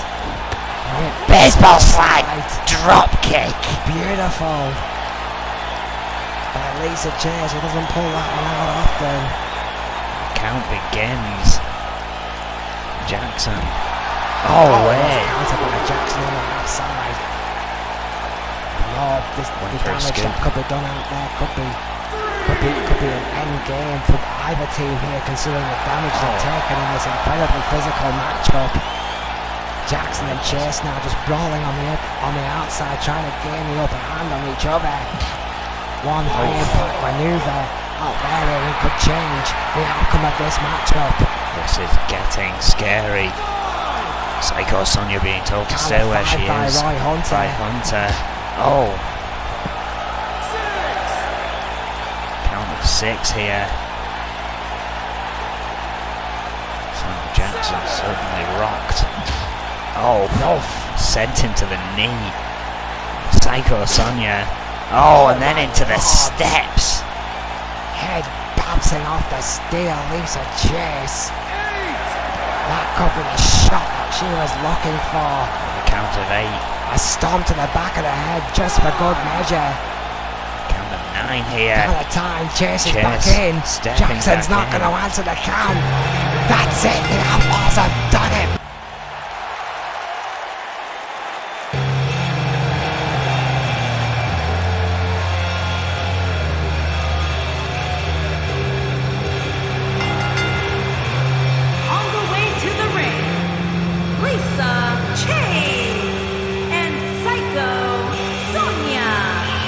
Baseball slide, drop kick. Beautiful. By Lisa Chase, who doesn't pull that one out often. Count begins. Jackson. Oh, wait. Counter by Jackson on the outside. No, this Went for a damage scoop. that could be done out there. Could be an end game for either team here, considering the damage they've taken in this incredibly physical matchup. Jackson and Chase now just brawling on the outside, trying to gain the upper hand on each other. One high impact maneuver out there really could change the outcome of this matchup. This is getting scary. Psycho Sonya being told to stay where she By is. Roy Hunter. By Hunter. Oh. Count of 6 here. Sonya Jackson certainly rocked. Oh, sent him to the knee. Psycho Sonya. Oh, and then into the steps. Head bouncing off the steel, Lisa Chase. That could be the shot that she was looking for. The count of 8. A stomp to the back of the head just for good measure. Count of 9 here. Count of time, Chase is Chase back in. stepping Jackson's back not in. going to answer the count. That's it, the Outlaws have done it. On the way to the ring, Lisa Chase and Psycho Sonya,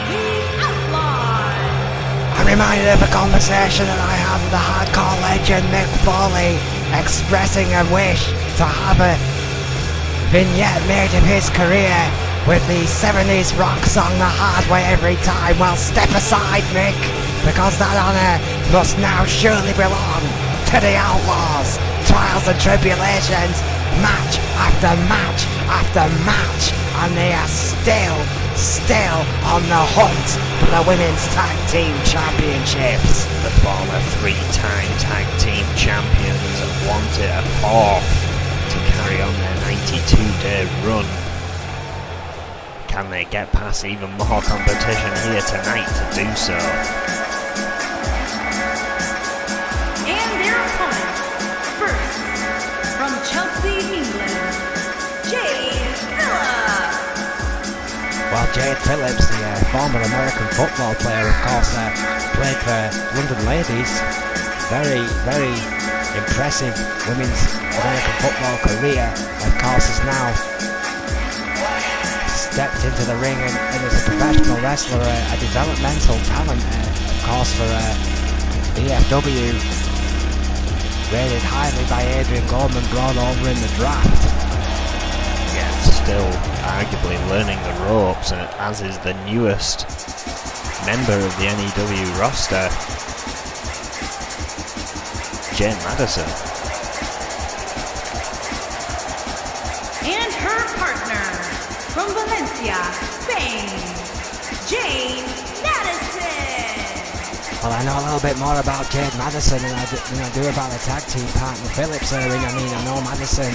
the Outlaws. I'm reminded of a conversation that I had with the hardcore legend Mick Foley, expressing a wish to have a vignette made of his career with the 70s rock song The Hard Way Every Time. Well, step aside, Mick, because that honour must now surely belong to the Outlaws. Trials and tribulations, match after match after match, and they are still on the hunt for the Women's Tag Team Championships. The former 3-time tag team champions wanted a 4th to carry on their 92-day run. Can they get past even more competition here tonight to do so? And their opponents, first, from Chelsea, England, Jade Phillips. Well, Jade Phillips, the former American football player, of course, played for London Ladies. Very, very impressive women's American football career. Of course, has now stepped into the ring and as a professional wrestler, a developmental talent, of course, for N.E.W. Rated highly by Adrian Goldman, brought over in the draft. Yeah, still arguably learning the ropes, as is the newest member of the N.E.W. roster, Jane Madison. And her partner, from Valencia, Spain, Jane Madison. Well, I know a little bit more about Jade Madison than I do about the tag team partner Phillips here. I mean, I know Madison,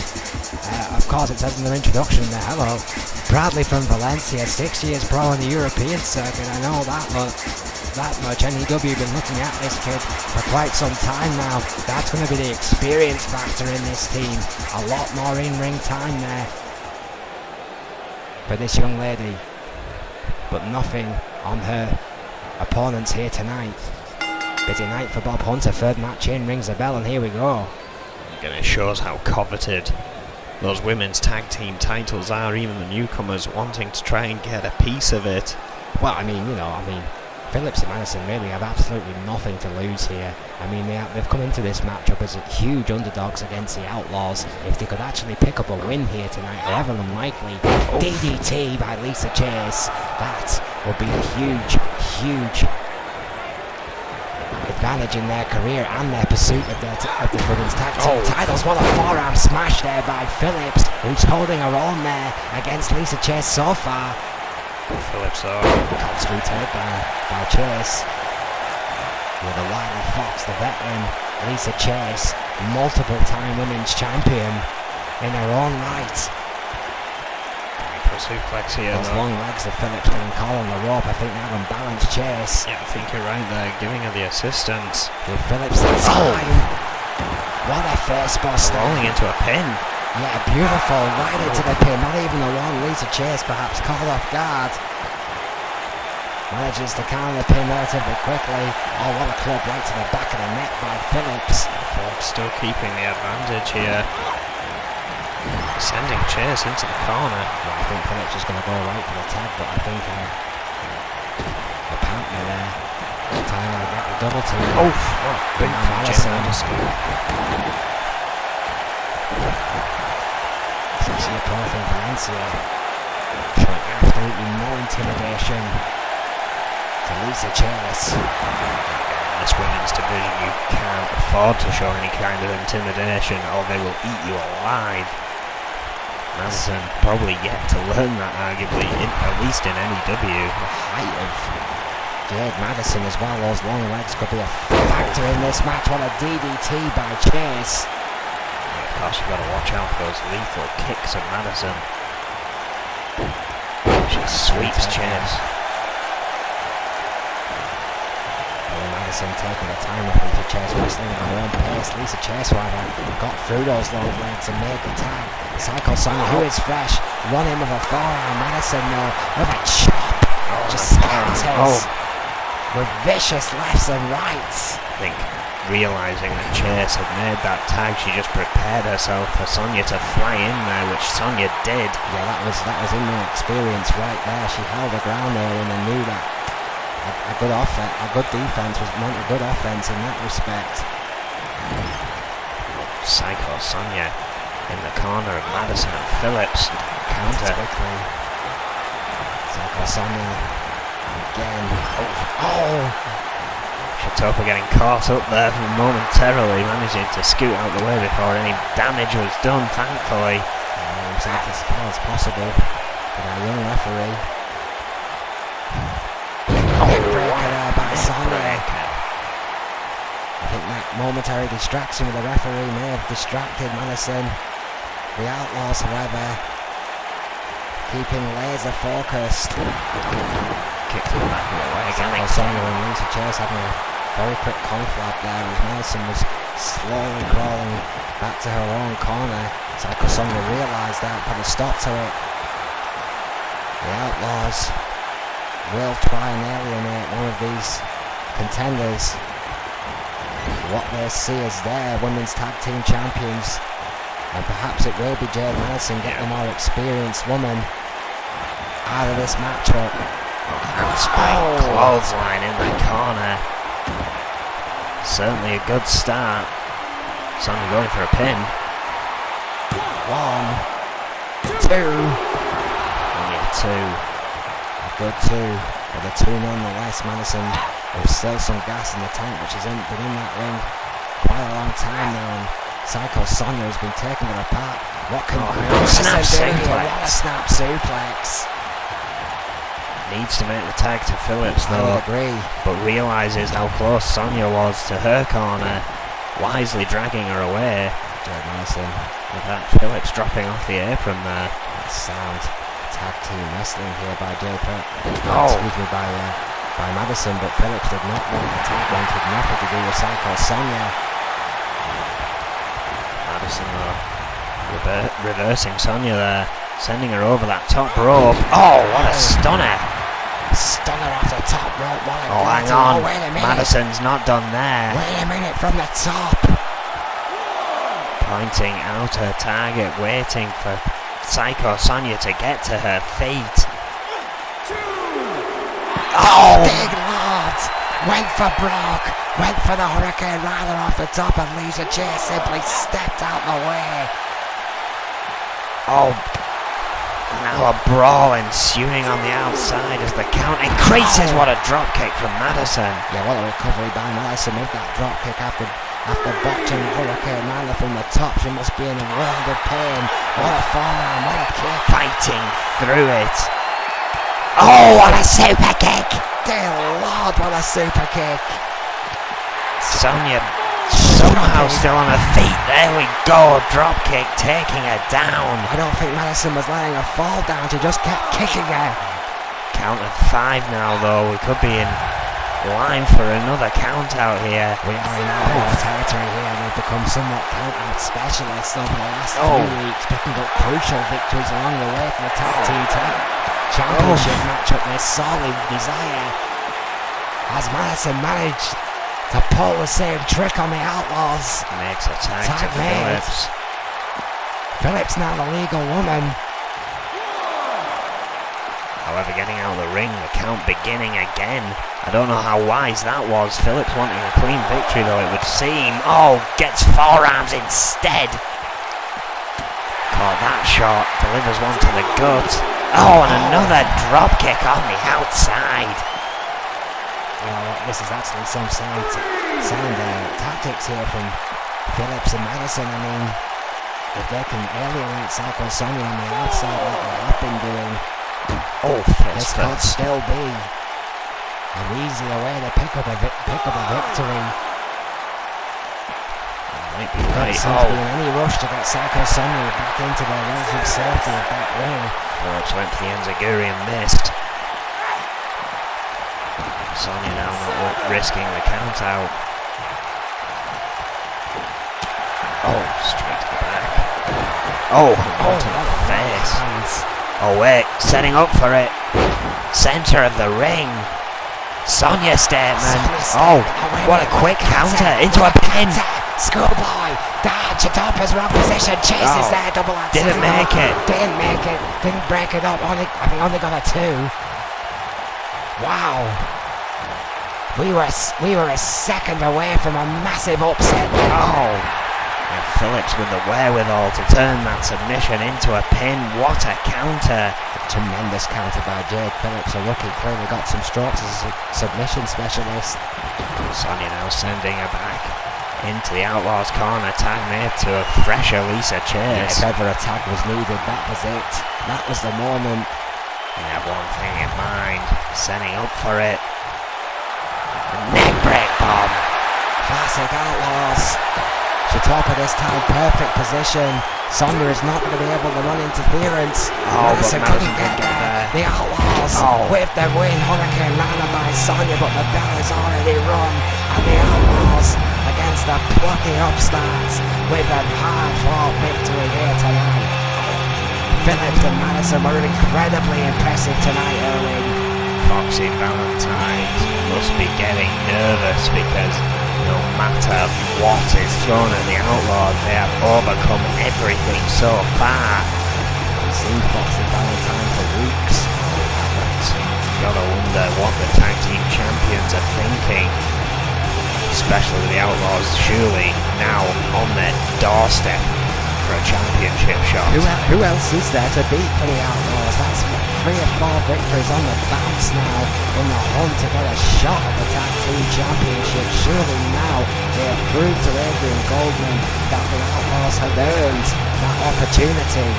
of course it says in their introduction there, hello, proudly from Valencia, 6 years pro on the European circuit, I know that, but that much. N.E.W. have been looking at this kid for quite some time now. That's going to be the experience factor in this team. A lot more in-ring time there for this young lady, but nothing on her opponents here tonight. Busy night for Bob Hunter. Third match in, rings the bell, and here we go. Again, it shows how coveted those women's tag team titles are, even the newcomers wanting to try and get a piece of it. Well, I mean, Phillips and Madison really have absolutely nothing to lose here. I mean, they've come into this matchup as huge underdogs against the Outlaws. If they could actually pick up a win here tonight, however unlikely, DDT by Lisa Chase, that would be a huge, huge advantage in their career and their pursuit of the women's tag team titles. What a forearm smash there by Phillips, who's holding her own there against Lisa Chase so far. Phillips Corkscrew takedown by Chase. With a wily fox, the veteran Lisa Chase, multiple-time women's champion in her own right. Suplex here. Those long legs of Phillips getting caught on the rope. I think they haven't balanced Chase. Yeah, I think you're right there, giving her the assistance. Give Phillips the time. What a face buster. Rolling into a pin. Yeah, beautiful. Right into the pin. Not even the one Lisa Chase perhaps caught off guard. Manages to counter the pin relatively quickly. Oh, what a club right to the back of the neck by Phillips. Phillips still keeping the advantage here. Sending Chase into the corner. Yeah, I think Phillips is going to go right for the tag, but I think the partner there trying to get the double team. Oh, what a big Madison. Essentially a pro from Valencia, showing absolutely no intimidation to Lisa Chase. In this women's division, you can't afford to show any kind of intimidation, or they will eat you alive. Madison probably yet to learn that, arguably, at least in N.E.W. The height of Jade Madison as well, those long legs could be a factor in this match. What a DDT by Chase. Yeah, of course, you've got to watch out for those lethal kicks of Madison. She sweeps Chase. Madison taking the time with Lisa Chase, wrestling at her own pace. Lisa Chase, however, got through those long legs and made the tag. Psycho Sonya, who is fresh, run in with a forearm. Madison, though, with a chop, just scatters with vicious lefts and rights. I think realising that Chase had made that tag, she just prepared herself for Sonya to fly in there, which Sonya did. Yeah, that was in the experience right there. She held the ground there and knew that a good defense was meant a good offense in that respect. Psycho Sonya in the corner of Madison and Phillips. Counter quickly. Psycho Sonya again. Shatopa getting caught up there momentarily, managing to scoot out the way before any damage was done, thankfully. Himself as far as possible with our young referee. Breaker there by Sonya. I think that momentary distraction with the referee may have distracted Madison. The Outlaws, however, keeping laser focused. Kicked it back in the way again. Sonya and Lisa Chase having a very quick conflict there as Madison was slowly crawling back to her own corner. Psycho Sonya realised that, put a stop to it. The Outlaws will try and alienate one of these contenders. What they see as their women's tag team champions, and perhaps it will be Jade Madison getting a more experienced woman out of this matchup. Handspring clothesline in the corner. Certainly a good start. Sonya going for a pin. 1, 2. Only a 2. Good 2, but a 2 nonetheless. Madison, there's still some gas in the tank, but she's been in that ring quite a long time now, and Psycho Sonya has been taking it apart. What can snap Madison do here? suplex. What a snap suplex. Needs to make the tag to Phillips I though, would agree. but realises how close Sonya was to her corner, wisely dragging her away. Jade Madison With that Phillips dropping off the apron there. sound tag team wrestling here by Jade Oh. Excuse me, by by Madison, but Phillips did not want the tag, wanted nothing to do with Psycho Sonia. Madison though, reversing Sonia there, sending her over that top rope. Oh, what a stunner! Stunner off the top rope. Oh, hang on. Wait a minute. Madison's not done there. Wait a minute, from the top. Pointing out her target, waiting for Psycho Sonia to get to her feet. Oh, big lord! Went for Brock, went for the Hurricane Rider off the top, and Lisa J simply stepped out the way. Oh, now a brawl ensuing on the outside as the count increases. What a drop kick from Madison. Yeah, what a recovery by Madison with that drop kick after botching Hurricane Rider from the top. She must be in a world of pain. What a forearm, what a kick. Fighting through it. Oh, what a super kick! Dear Lord, what a super kick! Sonia somehow still on her feet. There we go. Drop kick taking her down. I don't think Madison was letting her fall down. She just kept kicking her. Count of 5 now, though. We could be in line for another count out here. We are in our territory here. We've become somewhat count-out specialists over the last few weeks, picking up crucial victories along the way from the tag team championship matchup with Solid Desire. Has Madison managed to pull the same trick on the Outlaws? Makes a tag to made. Phillips. Phillips now the legal woman. However, getting out of the ring, the count beginning again. I don't know how wise that was. Phillips wanting a clean victory, though, it would seem. Oh, gets forearms instead. Caught that shot, delivers one to the gut. Oh, and another drop kick on the outside. This is actually some sound tactics here from Phillips and Madison. I mean, if they can alienate Psycho Sonia on the outside like they have been doing, this could still be an easier way to pick up a victory. Might be right. Seems to be in any rush to get Psycho Sonia back into the relative safety of that ring. Phillips went for the enziguri and missed. Sonia now not risking the count out. Oh, straight to the back. Oh, onto the face. Oh wait, setting up for it. Center of the ring. Sonia statement. Oh, what a quick counter into a pin. Schoolboy, dodge, Chitopa's wrong position, chases there, double axe. Didn't make it. Didn't break it up, I think only got a 2. Wow. We were a second away from a massive upset. Oh. And Phillips with the wherewithal to turn that submission into a pin. What a counter. A tremendous counter by Jade Phillips. A rookie clearly got some strokes as a submission specialist. Sonia now sending her back into the Outlaws corner. Tag made to a fresher Lisa Chase. If ever a tag was needed, that was it. That was the moment. They have one thing in mind. Setting up for it. Neck break bomb. Classic Outlaws. Chitopa this time, perfect position. Sonia is not going to be able to run interference. Madison couldn't get there. The Outlaws with the win. Hurricane Rider by Sonia, but the bell is already rung. And the Outlaws against the plucky upstarts with a hard-fought victory here tonight. Phillips and Madison were incredibly impressive tonight, Erwin. Foxy Valentine must be getting nervous because no matter what is thrown at the Outlaws, they have overcome everything so far. I've seen Foxy Valentine for weeks. Gotta wonder what the tag team champions are thinking. Especially the Outlaws, surely now on their doorstep for a championship shot. Who else is there to beat for the Outlaws? That's 3 or 4 victories on the bounce now in the hunt to get a shot at the tag team championship. Surely now they have proved to Adrian Goldman that the Outlaws have earned that opportunity.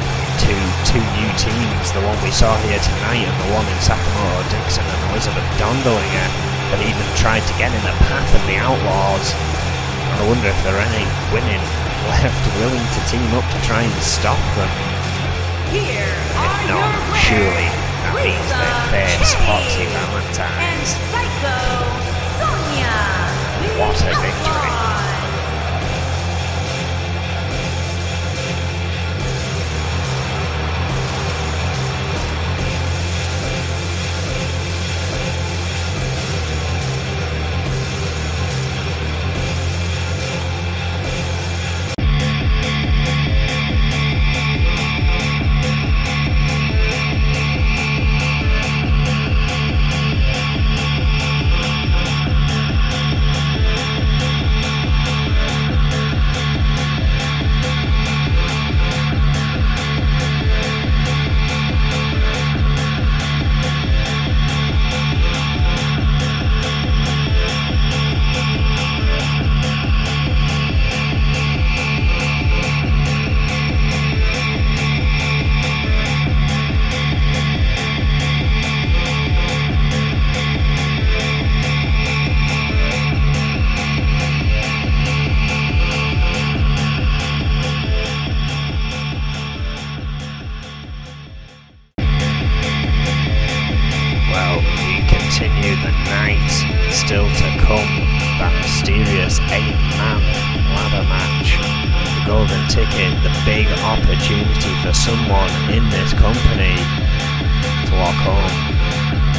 Two new teams, the one we saw here tonight and the one in Sakamoto Dixon and Elizabeth Dondolinger, that even tried to get in the path of the Outlaws. And I wonder if there are any women left willing to team up to try and stop them. If not, surely That means they face Foxy and Valentine's. Psycho Sonia. What a victory. Continue the night still to come. That mysterious 8-man ladder match. The golden ticket, the big opportunity for someone in this company to walk home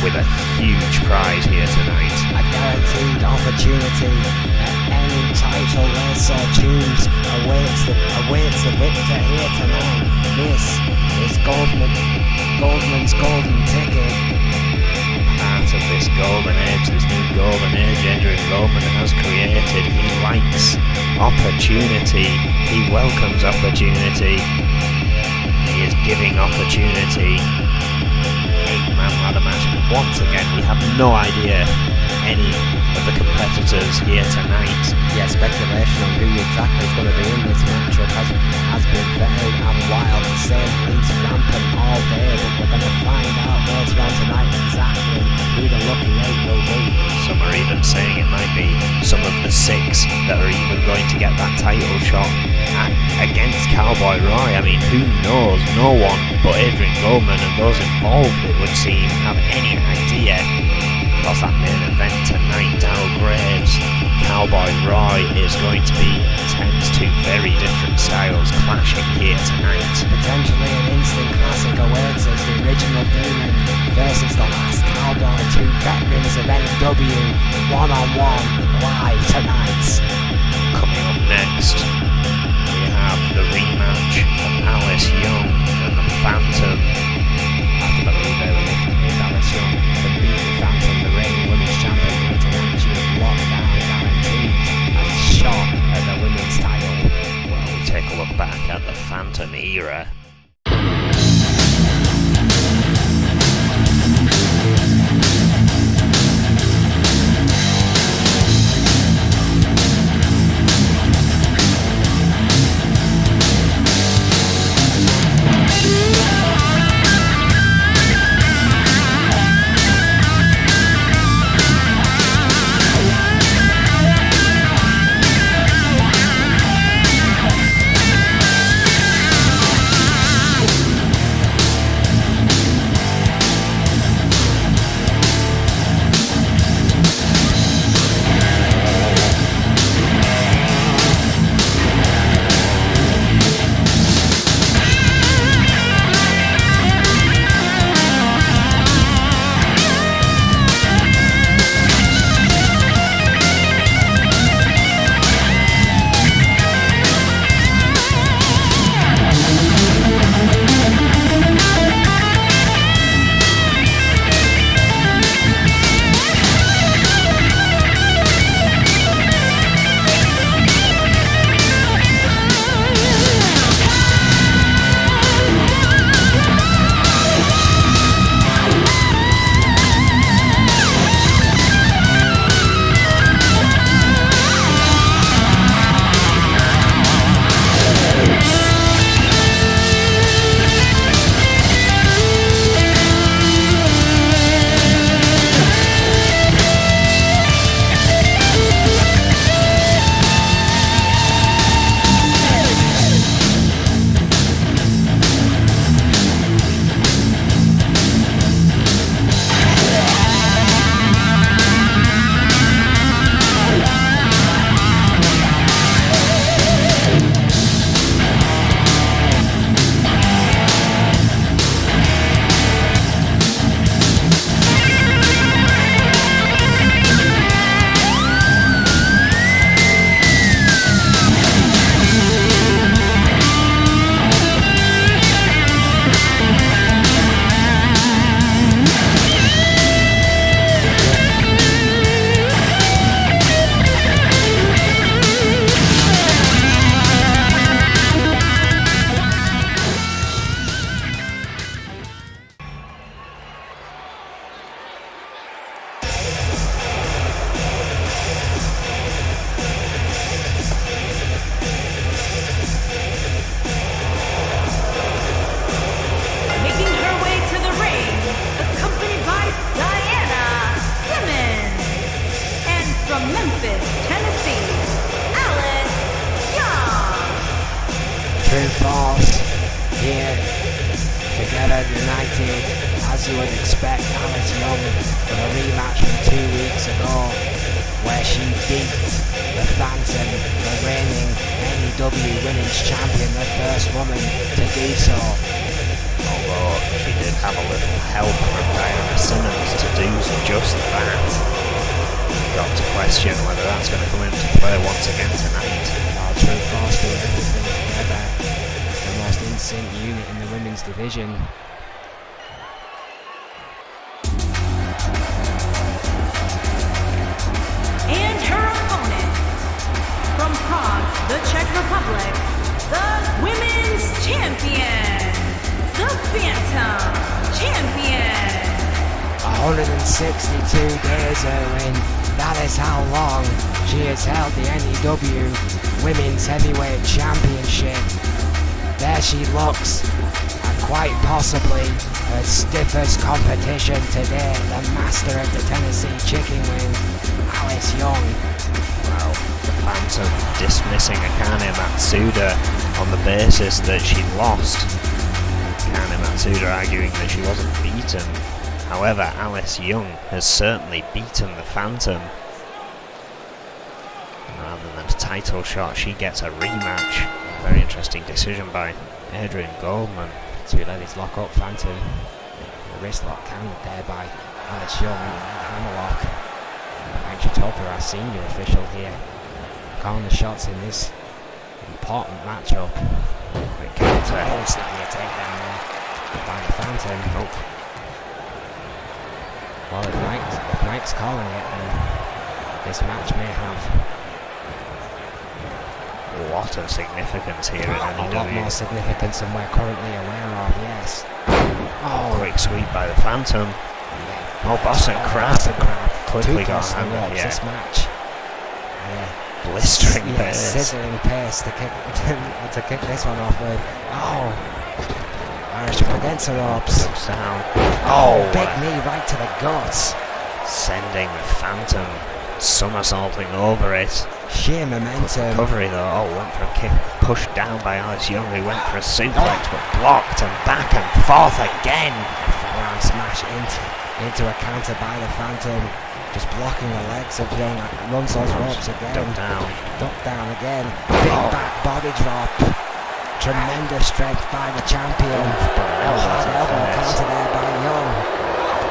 with a huge prize here tonight. A guaranteed opportunity at any title they so choose awaits the victor here tonight. This is Goldman's golden ticket. Of this golden age, this new golden age Adrian Goldman has created. He likes opportunity, he welcomes opportunity, he is giving opportunity. 8-man ladder match, and once again we have no idea any of the competitors here tonight. Yeah, speculation on who exactly is going to be in this matchup has been very and wild, to say the least, rampant all day, but we're going to find out later on tonight exactly who the lucky 8 will be. Some are even saying it might be some of the 6 that are even going to get that title shot against Cowboy Roy. I mean, who knows? No one but Adrian Goldman and those involved, it would seem, have any idea. Because that main event tonight, Darryl Graves, Cowboy Roy, is going to be tense to very different styles clashing here tonight. Potentially an instant classic awaits as the original Demon versus the last Cowboy, 2 veterans of N.E.W, one-on-one live tonight. Coming up next, we have the rematch of Alice Young and the Phantom. I have to believe they were with Alice Young to beat the Phantom, the reigning women's champion here tonight. She is locked down, guaranteed a shot at the women's title. Well, we take a look back at the Phantom era. force here, together united, as you would expect. Alice Young with a rematch from 2 weeks ago, where she beat the Phantom, the reigning N.E.W Women's Champion, the first woman to do so. Although she did have a little help from Diana Simmons to do just that. Got to question whether that's going to come into play once again tonight. True force doing everything together. The most in-sync unit in the women's division. And her opponent, from Prague, the Czech Republic, the Women's Champion, the Phantom Champion. 162 days, Erwin. That is how long she has held the N.E.W Women's Heavyweight Championship. There she looks, and quite possibly her stiffest competition today, the master of the Tennessee Chicken Wing, Alice Young. Well, the Phantom dismissing Akane Matsuda on the basis that she lost. Akane Matsuda arguing that she wasn't beaten. However, Alice Young has certainly beaten the Phantom. Rather than a title shot, she gets a rematch. Very interesting decision by Adrian Goldman. Two ladies lock up Phantom. The wrist lock counted there by Alice Young. Hammerlock. Angie Topper, our senior official here, calling the shots in this important matchup. Quick counter. Oh, snapping a takedown there by the Phantom. Nope. Well, if Mike's calling it, then this match may have A lot of significance here in a lot more N.E.W. significance than we're currently aware of, yes. Oh, quick sweep by the Phantom. Yeah. Oh, Boston Crab. Quickly got Two handled, ropes, yeah. this match. Blistering Yeah, pace. sizzling pace to kick this one off with. Oh, Irish up against the ropes. Looks down. Oh, big knee right to the guts. Sending the Phantom somersaulting over it. Sheer momentum. Recovery though. Oh, went for a kick. Pushed down by Alice Young, who went for a suplex but blocked, and back and forth again. Forearm smash into a counter by the Phantom. Just blocking the legs of Young. Runs those ropes again. Duck down. Duck down again. Big back body drop. Tremendous strength by the champion. Hard elbow counter there by Young.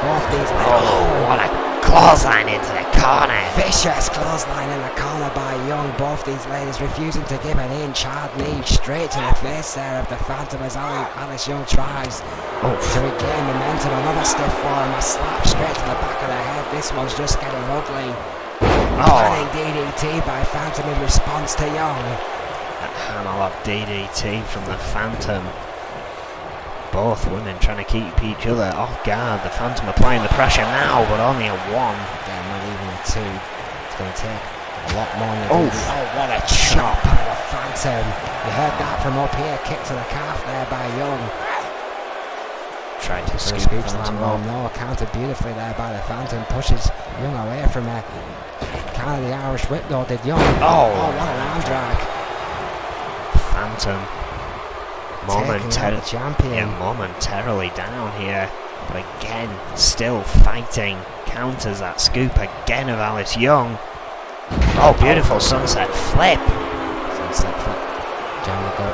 Both these. Oh, what a clothesline into the corner. Vicious clothesline in the corner by Young. Both these ladies refusing to give an inch. Hard knee straight to the face there of the Phantom as Alice Young tries to regain momentum. Another stiff form, a slap straight to the back of the head. This one's just getting ugly. Planning DDT by Phantom in response to Young. A hammerlock DDT from the Phantom. Both women trying to keep each other off guard. The Phantom applying the pressure now, but only a one. Again, not even a two. It's going to take a lot more than Oh, what a chop by the Phantom. You heard that from up here. Kick to the calf there by Young. Tried to So scoop scoops Phantom Lambo. up. No, countered beautifully there by the Phantom. Pushes Young away from her. Kind of the Irish whip though, did Young. Oh, what an arm drag. Phantom momentarily down here, but again still fighting. Counters that scoop again of Alice Young. Oh, beautiful sunset flip. Sunset flip. Jamie go.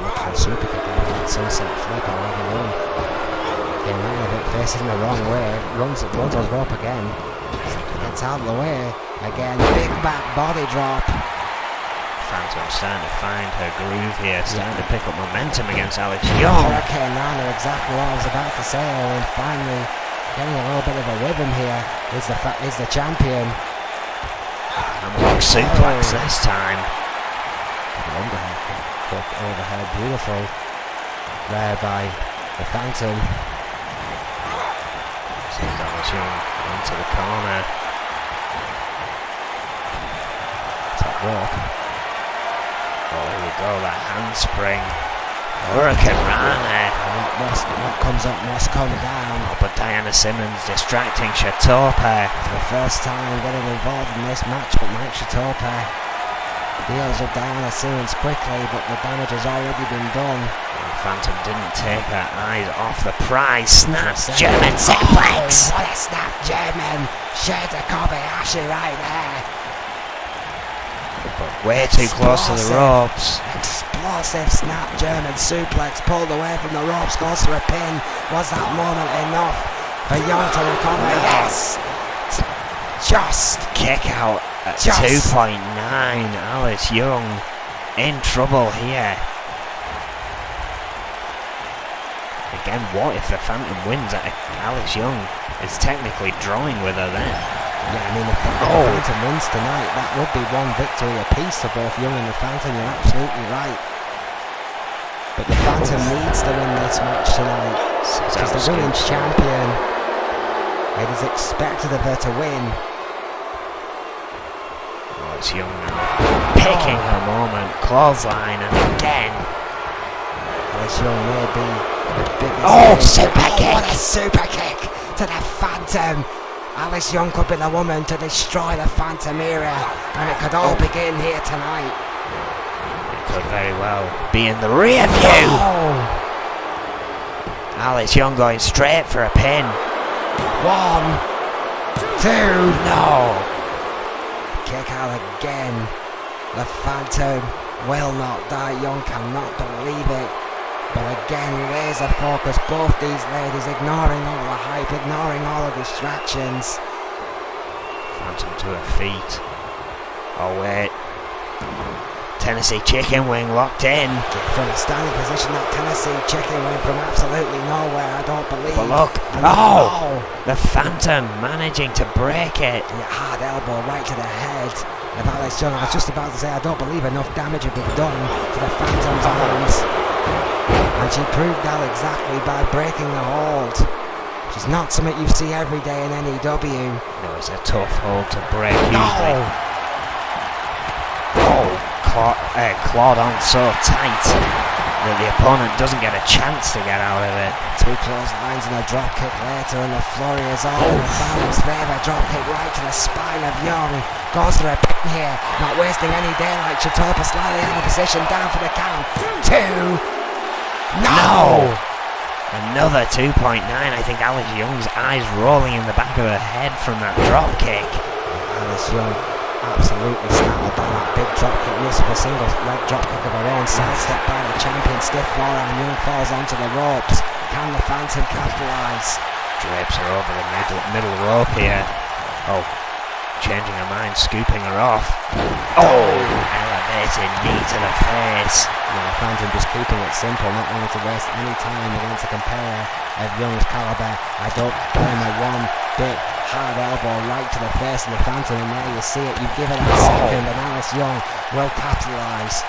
Look for a super kick out of that sunset flip. I love it. Came out of it, facing the wrong way. Runs those rope again. Gets out of the way. Again, big back body drop. Phantom starting to find her groove here, starting to pick up momentum against Alex Young. Hurricane Nana, exactly what I was about to say, and finally getting a little bit of a rhythm here is the champion. Hammerlock suplex this time. Underhead, quick overhead, beautiful there by the Phantom. Sends Alex Young into the corner. Top rope. Oh, here we go, that handspring. Hurricane Rana. What comes up must come down. Oh, but Diana Simmons distracting Shatope. For the first time getting involved in this match with Mike Shatope. Deals with Diana Simmons quickly, but the damage has already been done. Phantom didn't take her eyes off the prize. Snap German suplex. What a snap German. Shades of Kobayashi right there. But way too close to the ropes. Explosive snap German suplex pulled away from the ropes, goes for a pin. Was that moment enough for Young to recover? Yes. Just Kick out at Just. 2.9. Alice Young in trouble here. Again, what if the Phantom wins? Alice Young is technically drawing with her then. Yeah, I mean, if the Phantom wins tonight, that would be one victory apiece for both Young and the Phantom. You're absolutely right. But the Phantom needs to win this match tonight. She's the women's champion. It is expected of her to win. Alice Young now picking her moment. Clothesline, and again. Alice Young may be the biggest. super kick! What a super kick to the Phantom! Alice Young could be the woman to destroy the Phantom era, and it could all begin here tonight. It could very well be in the rear view. Alice Young going straight for a pin. 1, 2, No. kick out again. The Phantom will not die. Young cannot believe it. But again, laser focus, both these ladies ignoring all the hype, ignoring all the distractions. Phantom to her feet. Oh wait. Tennessee chicken wing locked in. From a standing position, that Tennessee chicken went from absolutely nowhere, I don't believe. But look, And the Phantom managing to break it. Yeah, hard elbow right to the head of Alice Young. I was just about to say, I don't believe enough damage had been done to the Phantom's arms. And she proved that exactly by breaking the hold. Which is not something you see every day in N.E.W. No, it's a tough hold to break usually. Clawed on so tight that the opponent doesn't get a chance to get out of it. 2 close lines and a drop kick later, and the flurry is all in the Phantom's favour. Drop kick right to the spine of Young. Goes for a pin here, not wasting any daylight. Chitopa slightly out of position, down for the count. 2. No! Another 2.9. I think Alice Young's eyes rolling in the back of her head from that drop kick. Alice Young absolutely startled by that big drop kick. Misses a single leg drop kick of her own. Sidestep by the champion. Stiff forearm. Young falls onto the ropes. Can the Phantom capitalise? Drapes her over the middle rope here. Oh, changing her mind, scooping her off. Elevated knee to the face. Yeah, Phantom just keeping it simple, not wanting to waste any time against a competitor of Young's calibre. I don't blame her one bit. Hard elbow right to the face of the Phantom, and there you see it. You give it a second, and Alice Young will capitalise.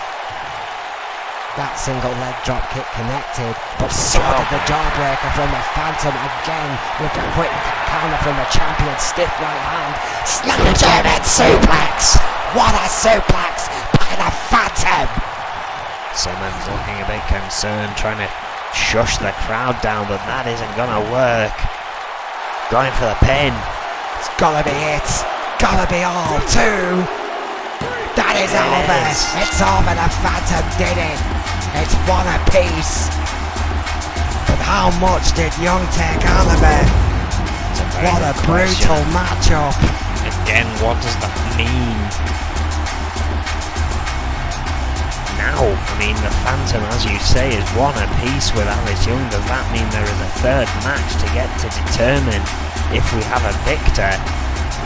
That single leg drop kick connected, but so did the jawbreaker from the Phantom again with the quick counter from the champion. Stiff right hand. Snap German suplex! What a suplex by the Phantom! Simmons looking a bit concerned, trying to shush the crowd down, but that isn't gonna work. Going for the pin. It's gotta be it. Gotta be all. 2. That is over. It's over. The Phantom did it. It's one apiece. But how much did Young take out of it? What a brutal matchup. Again, what does that mean? Now, I mean, the Phantom, as you say, is one apiece with Alice Young. Does that mean there is a third match to get to determine if we have a victor?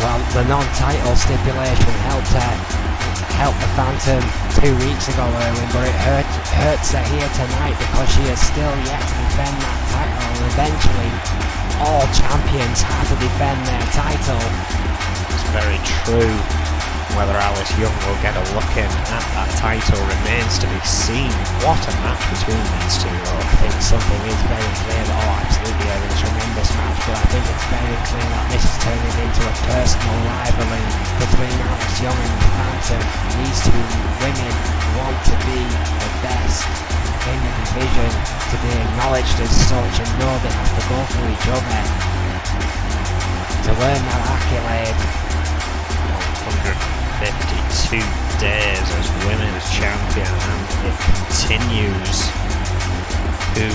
Well, the non-title stipulation helped the Phantom 2 weeks ago, Erwin, but it hurts her here tonight because she is still yet to defend that title, and eventually all champions have to defend their title. It's very true. Whether Alice Young will get a look in at that title remains to be seen. What a match between these two. I think something is very clear that, absolutely, it's a tremendous match, but I think it's very clear that this is turning into a personal rivalry between Alice Young and the Phantom. These two women want to be the best in the division, to be acknowledged as such, and know they have to go for each other to earn that accolade. 152 days as women's champion, and it continues. Who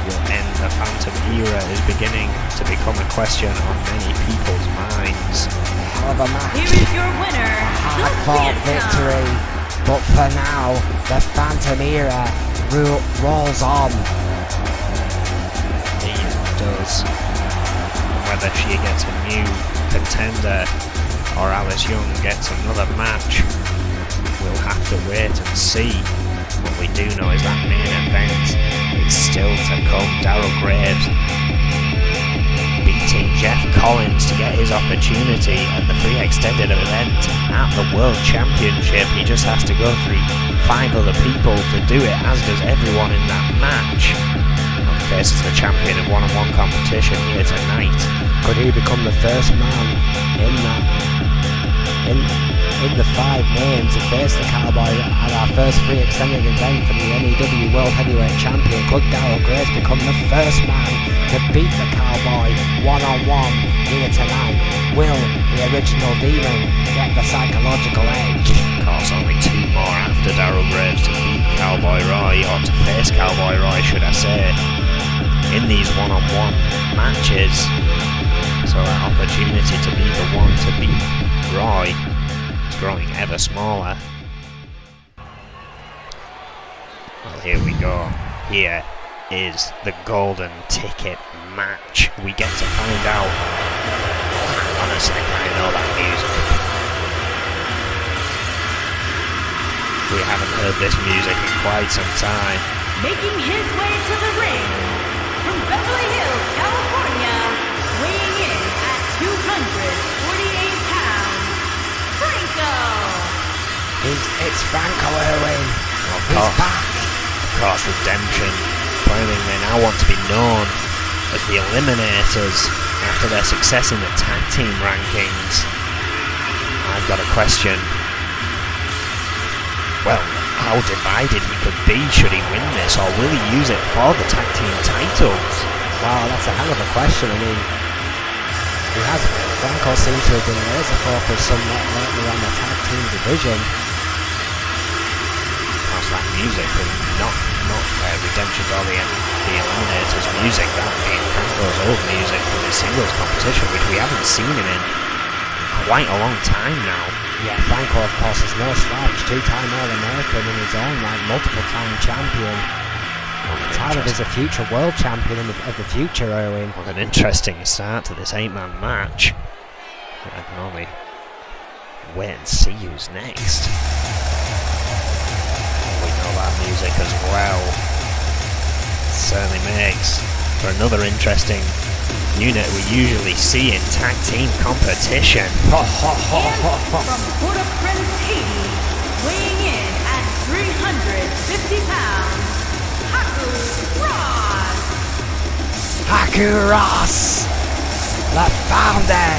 will end the Phantom era is beginning to become a question on many people's minds. Hell of a match. Here is your winner, the Hard-fought Phantom. victory. But for now, the Phantom era rolls on. It does. Whether she gets a new contender or Alice Young gets another match, we'll have to wait and see. What we do know is that main event is still to come. Darryl Graves beating Jeff Collins to get his opportunity at the free extended event at the World Championship. He just has to go through 5 other people to do it, as does everyone in that match. And faces the champion in one-on-one competition here tonight. Could he become the first man in that, in the 5 names to face the Cowboy at our first free extended event for the N.E.W. World Heavyweight Champion? Could Darryl Graves become the first man to beat the Cowboy one-on-one here tonight? Will the original Demon get the psychological edge? Of course, only 2 more after Darryl Graves to beat Cowboy Roy, or to face Cowboy Roy, should I say, in these one-on-one matches. So that opportunity to be the one to beat Roy is growing ever smaller. Well, here we go. Here is the golden ticket match. We get to find out. Honestly, I know that music. We haven't heard this music in quite some time. Making his way to the ring from Beverly Hills, California, weighing in at 248 pounds, Franco. It's Franco Irwin. Of He's course, back. of course, Redemption claiming they now want to be known as the Eliminators after their success in the tag team rankings. I've got a question. Well, how divided he could be should he win this, or will he use it for the tag team titles? Wow, that's a hell of a question. I mean, Franco seems to have been laser focused somewhat lately on the tag team division. How's that music? And not Redemption's or the Eliminators music, that being Franco's old music from his singles competition, which we haven't seen him in quite a long time now. Yeah, Franco, of course, is no slouch, 2-time All-American in his own right, multiple-time champion. Tyler is a future world champion of the future, Irwin. What an interesting start to this 8-man match. I can only wait and see who's next. We know that music as well. Certainly makes for another interesting unit we usually see in tag team competition. And from Port-au-Prince, Haiti, weighing in at 350 pounds, Haku Ross. Haku Ross, the founder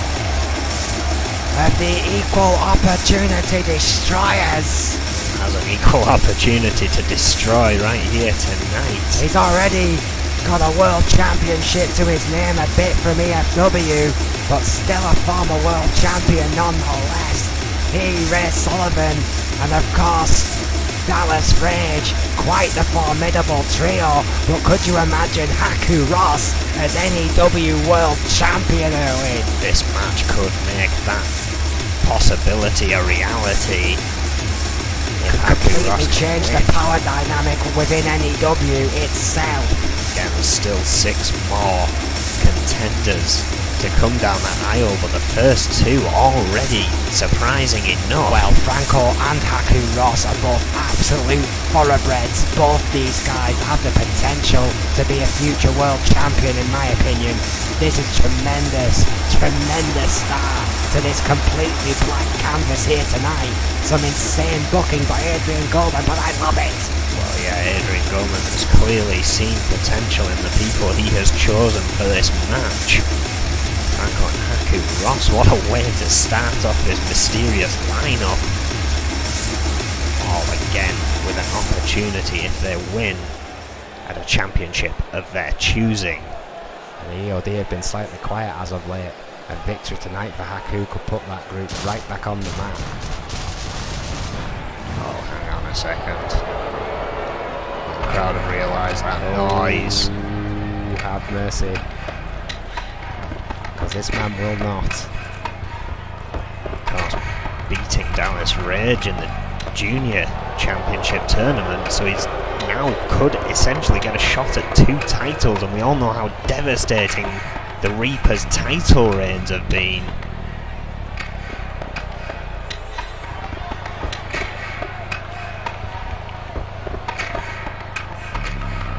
of the Equal Opportunity Destroyers. Has an equal opportunity to destroy right here tonight. He's already got a world championship to his name, a bit from EFW, but still a former world champion nonetheless. He, Ray Sullivan, and of course Dallas Rage, quite the formidable trio. But could you imagine Haku Ross as N.E.W. world champion, Irwin? This match could make that possibility a reality. If Haku Completely Ross change can the win. power dynamic within N.E.W. itself. Again, there's still 6 more contenders to come down that aisle, but the first 2 already surprising enough. Well, Franco and Haku Ross are both absolute thoroughbreds. Both these guys have the potential to be a future world champion, in my opinion. This is tremendous start to this completely black canvas here tonight. Some insane booking by Adrian Goldman, but I love it. Well, yeah, Adrian Goldman has clearly seen potential in the people he has chosen for this match. Franco and Haku Ross, what a way to start off this mysterious lineup. All again with an opportunity, if they win, at a championship of their choosing. And the EOD have been slightly quiet as of late. A victory tonight for Haku could put that group right back on the map. Oh, hang on a second. The crowd have realised that noise. You have mercy. Because this man will not. Of course, beating Dallas Rage in the Junior Championship tournament, so he's now could essentially get a shot at 2 titles, and we all know how devastating the Reaper's title reigns have been.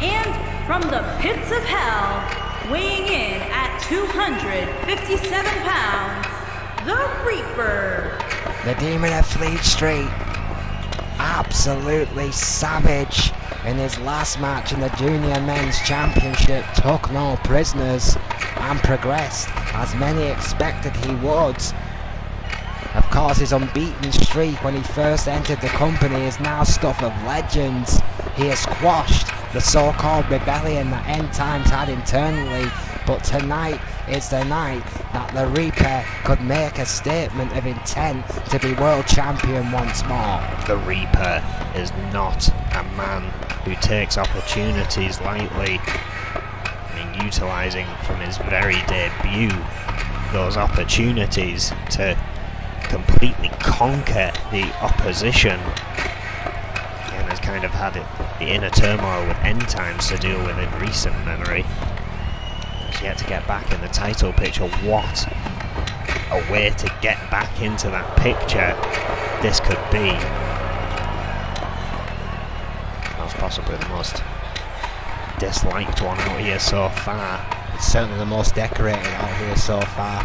And from the pits of hell, weighing in at 257 pounds, the Reaper. The Demon of Fleet Street. Absolutely savage in his last match in the Junior Men's Championship. Took no prisoners and progressed as many expected he would. Of course, his unbeaten streak when he first entered the company is now stuff of legends. He has quashed the so-called rebellion that End Times had internally, but tonight is the night that the Reaper could make a statement of intent to be world champion once more. The Reaper is not a man who takes opportunities lightly. I mean, utilising from his very debut those opportunities to completely conquer the opposition, and has kind of had the inner turmoil with End Times to deal with in recent memory. Has yet to get back in the title picture. What a way to get back into that picture this could be. That's possibly the most disliked one out here so far. It's certainly the most decorated out here so far.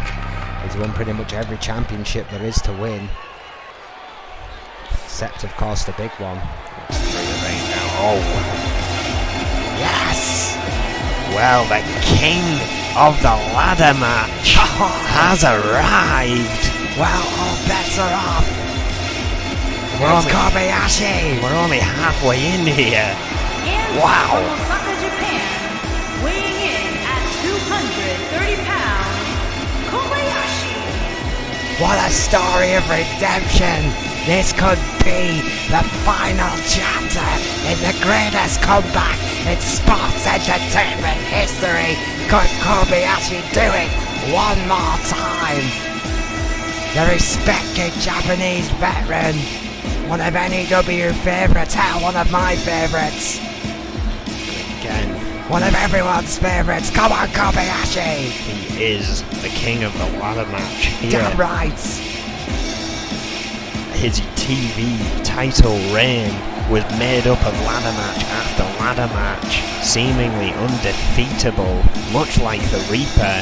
He's won pretty much every championship there is to win. Except, of course, the big one. Oh, Yes! well, the king of the ladder match has arrived. Well, all bets are off. We're It's only, Kobayashi. we're only halfway in here. And Wow. from Osaka, Japan, weighing in at 230 pounds, Kobayashi. What a story of redemption. This could be the final chapter in the greatest comeback in sports entertainment history. Could Kobayashi do it one more time? The respected Japanese veteran, one of N.E.W favourites, hell, one of my favourites, Again, one of everyone's favourites. Come on, Kobayashi! he is the king of the ladder match here. Damn right! His TV title reign was made up of ladder match after ladder match, seemingly undefeatable, much like the Reaper.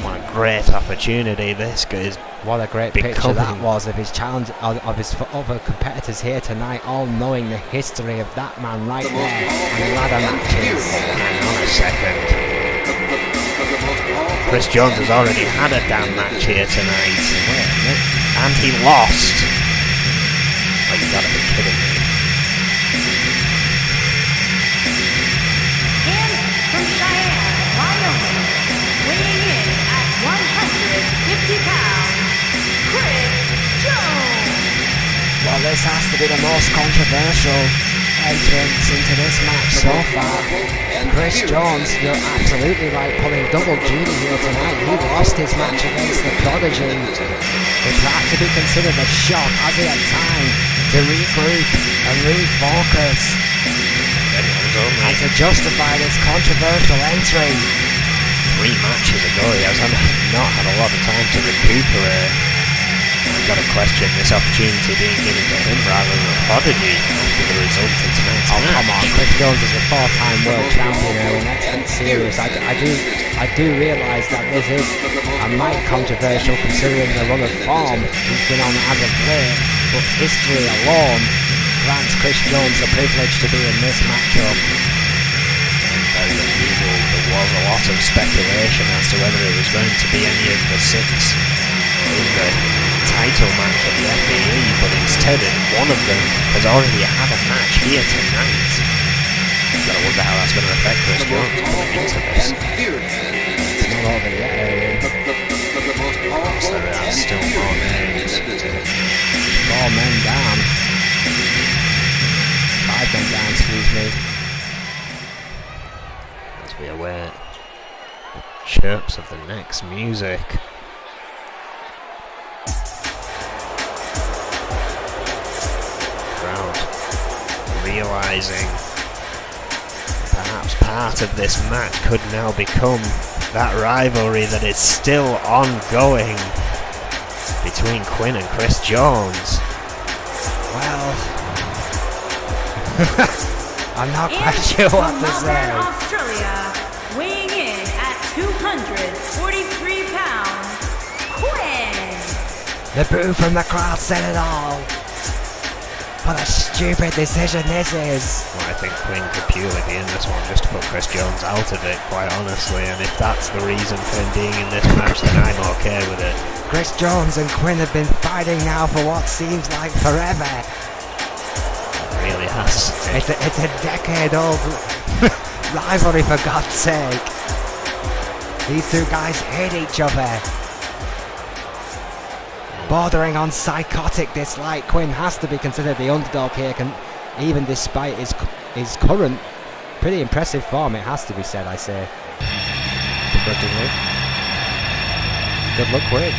What a great opportunity this is. What a great picture that Becoming- was of his challenge, of his other competitors here tonight, all knowing the history of that man right there and ladder matches. Hang on a second. Chris Jones has already had a damn match here tonight, and he lost. Oh, you gotta be kidding me. And from Cheyenne, Wyoming, weighing in at 150 pounds, Chris Jones. Well, this has to be the most controversial entrance into this match so far. Chris Jones, you're absolutely right, pulling double duty here tonight. He lost his match against the Prodigy, which had to be considered a shock as he had time to regroup and refocus and to justify this controversial entry. 3 matches ago, he has not had a lot of time to recuperate. I've got to question this opportunity being given to him rather than the Prodigy after the result in tonight's Oh, match. come on, Chris Jones is a 4-time world champion now, and that's serious. I do realise that this is a mite controversial considering the run of form he's been on as of late, but history alone grants Chris Jones the privilege to be in this matchup. Very unusual. There was a lot of speculation as to whether it was going to be any of the 6 in the title match of the FAE, but instead one of them has already had a match here tonight. You've got to wonder how that's going to affect Chris Jones coming into this. It's not over yet. So there are still more names to 4 men down. 5 men down, excuse me. As we await the chirps of the next music. Crowd realising perhaps part of this match could now become that rivalry that is still ongoing between Quinn and Chris Jones. Well, I'm not quite sure what to say. Australia, weighing in at 243 pounds, Quinn. The boo from the crowd said it all. What a stupid decision this is. Well, I think Quinn could purely be in this one just to put Chris Jones out of it, quite honestly, and if that's the reason for him being in this match, then I'm okay with it. Chris Jones and Quinn have been fighting now for what seems like forever. It really has. It's a decade-old rivalry, for God's sake. These two guys hate each other. Bordering on psychotic dislike, Quinn has to be considered the underdog here, even despite his current pretty impressive form, it has to be said, I say. Begrudgingly. Good luck, Quinn.